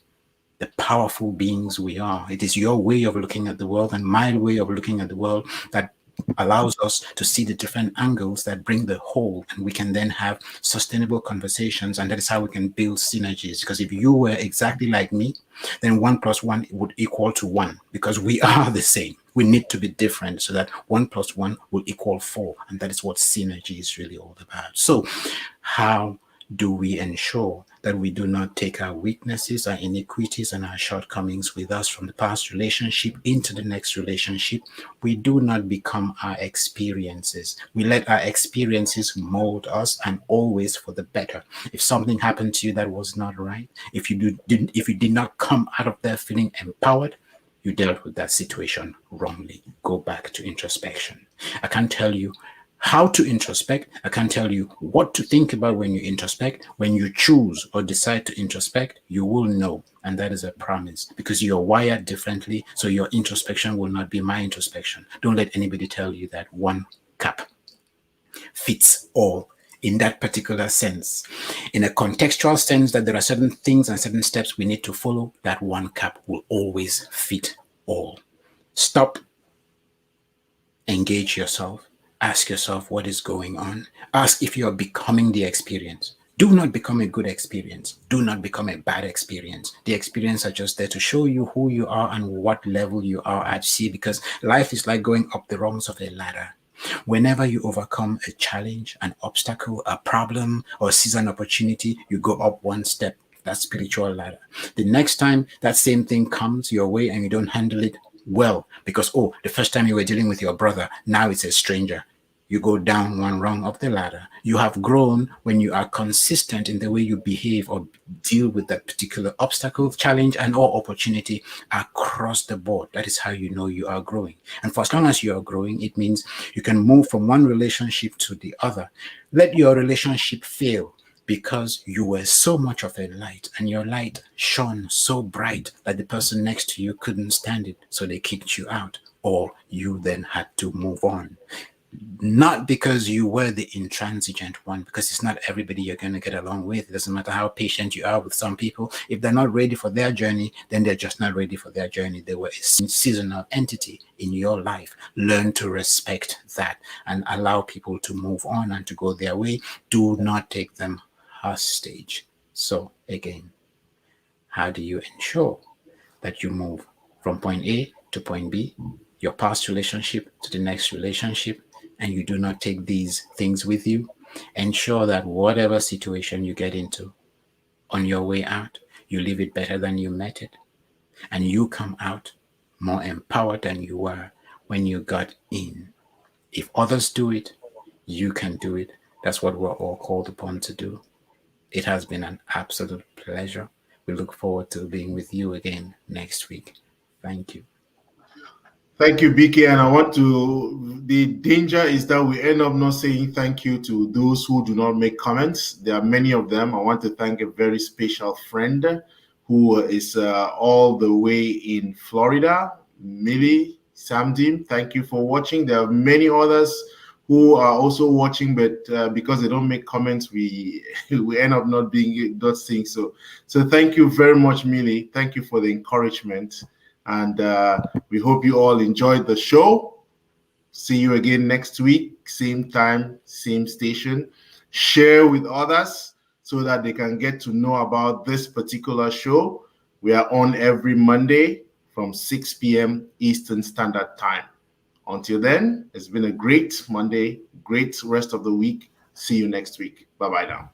[SPEAKER 2] the powerful beings we are. It is your way of looking at the world and my way of looking at the world that allows us to see the different angles that bring the whole, and we can then have sustainable conversations, and that is how we can build synergies. Because if you were exactly like me, then 1 + 1 would equal to 1, because we are the same. We need to be different so that 1 + 1 will equal 4, and that is what synergy is really all about. So how do we ensure that we do not take our weaknesses, our iniquities, and our shortcomings with us from the past relationship into the next relationship? We do not become our experiences. We let our experiences mold us, and always for the better. If something happened to you that was not right, if you did not come out of there feeling empowered, you dealt with that situation wrongly. Go back to introspection. I can't tell you how to introspect. I can't tell you what to think about when you introspect. When you choose or decide to introspect, you will know. And that is a promise, because you're wired differently. So your introspection will not be my introspection. Don't let anybody tell you that one cap fits all in that particular sense. In a contextual sense, that there are certain things and certain steps we need to follow, that one cap will always fit all. Stop, engage yourself, ask yourself what is going on, ask if you're becoming the experience. Do not become a good experience. Do not become a bad experience. The experience are just there to show you who you are and what level you are at. See, because life is like going up the rungs of a ladder. Whenever you overcome a challenge, an obstacle, a problem, or seize an opportunity, you go up one step. That spiritual ladder. The next time that same thing comes your way and you don't handle it well, because, oh, the first time you were dealing with your brother, now it's a stranger. You go down one rung of the ladder. You have grown when you are consistent in the way you behave or deal with that particular obstacle, challenge, and or opportunity across the board. That is how you know you are growing. And for as long as you are growing, it means you can move from one relationship to the other. Let your relationship fail because you were so much of a light and your light shone so bright that the person next to you couldn't stand it. So they kicked you out, or you then had to move on. Not because you were the intransigent one, because it's not everybody you're going to get along with. It doesn't matter how patient you are with some people. If they're not ready for their journey, then they're just not ready for their journey. They were a seasonal entity in your life. Learn to respect that and allow people to move on and to go their way. Do not take them hostage. So again, how do you ensure that you move from point A to point B, your past relationship to the next relationship, and you do not take these things with you? Ensure that whatever situation you get into, on your way out, you leave it better than you met it, and you come out more empowered than you were when you got in. If others do it, you can do it. That's what we're all called upon to do. It has been an absolute pleasure. We look forward to being with you again next week. Thank you.
[SPEAKER 1] Thank you, BK. And I want to, the danger is that we end up not saying thank you to those who do not make comments. There are many of them. I want to thank a very special friend who is all the way in Florida, Millie Samdim. Thank you for watching. There are many others who are also watching, but because they don't make comments, we we end up not saying so. So thank you very much, Millie. Thank you for the encouragement. And we hope you all enjoyed the show. See you again next week, same time, same station. Share with others so that they can get to know about this particular show. We are on every Monday from 6 p.m. Eastern Standard Time. Until then, it's been a great Monday, great rest of the week. See you next week. Bye-bye now.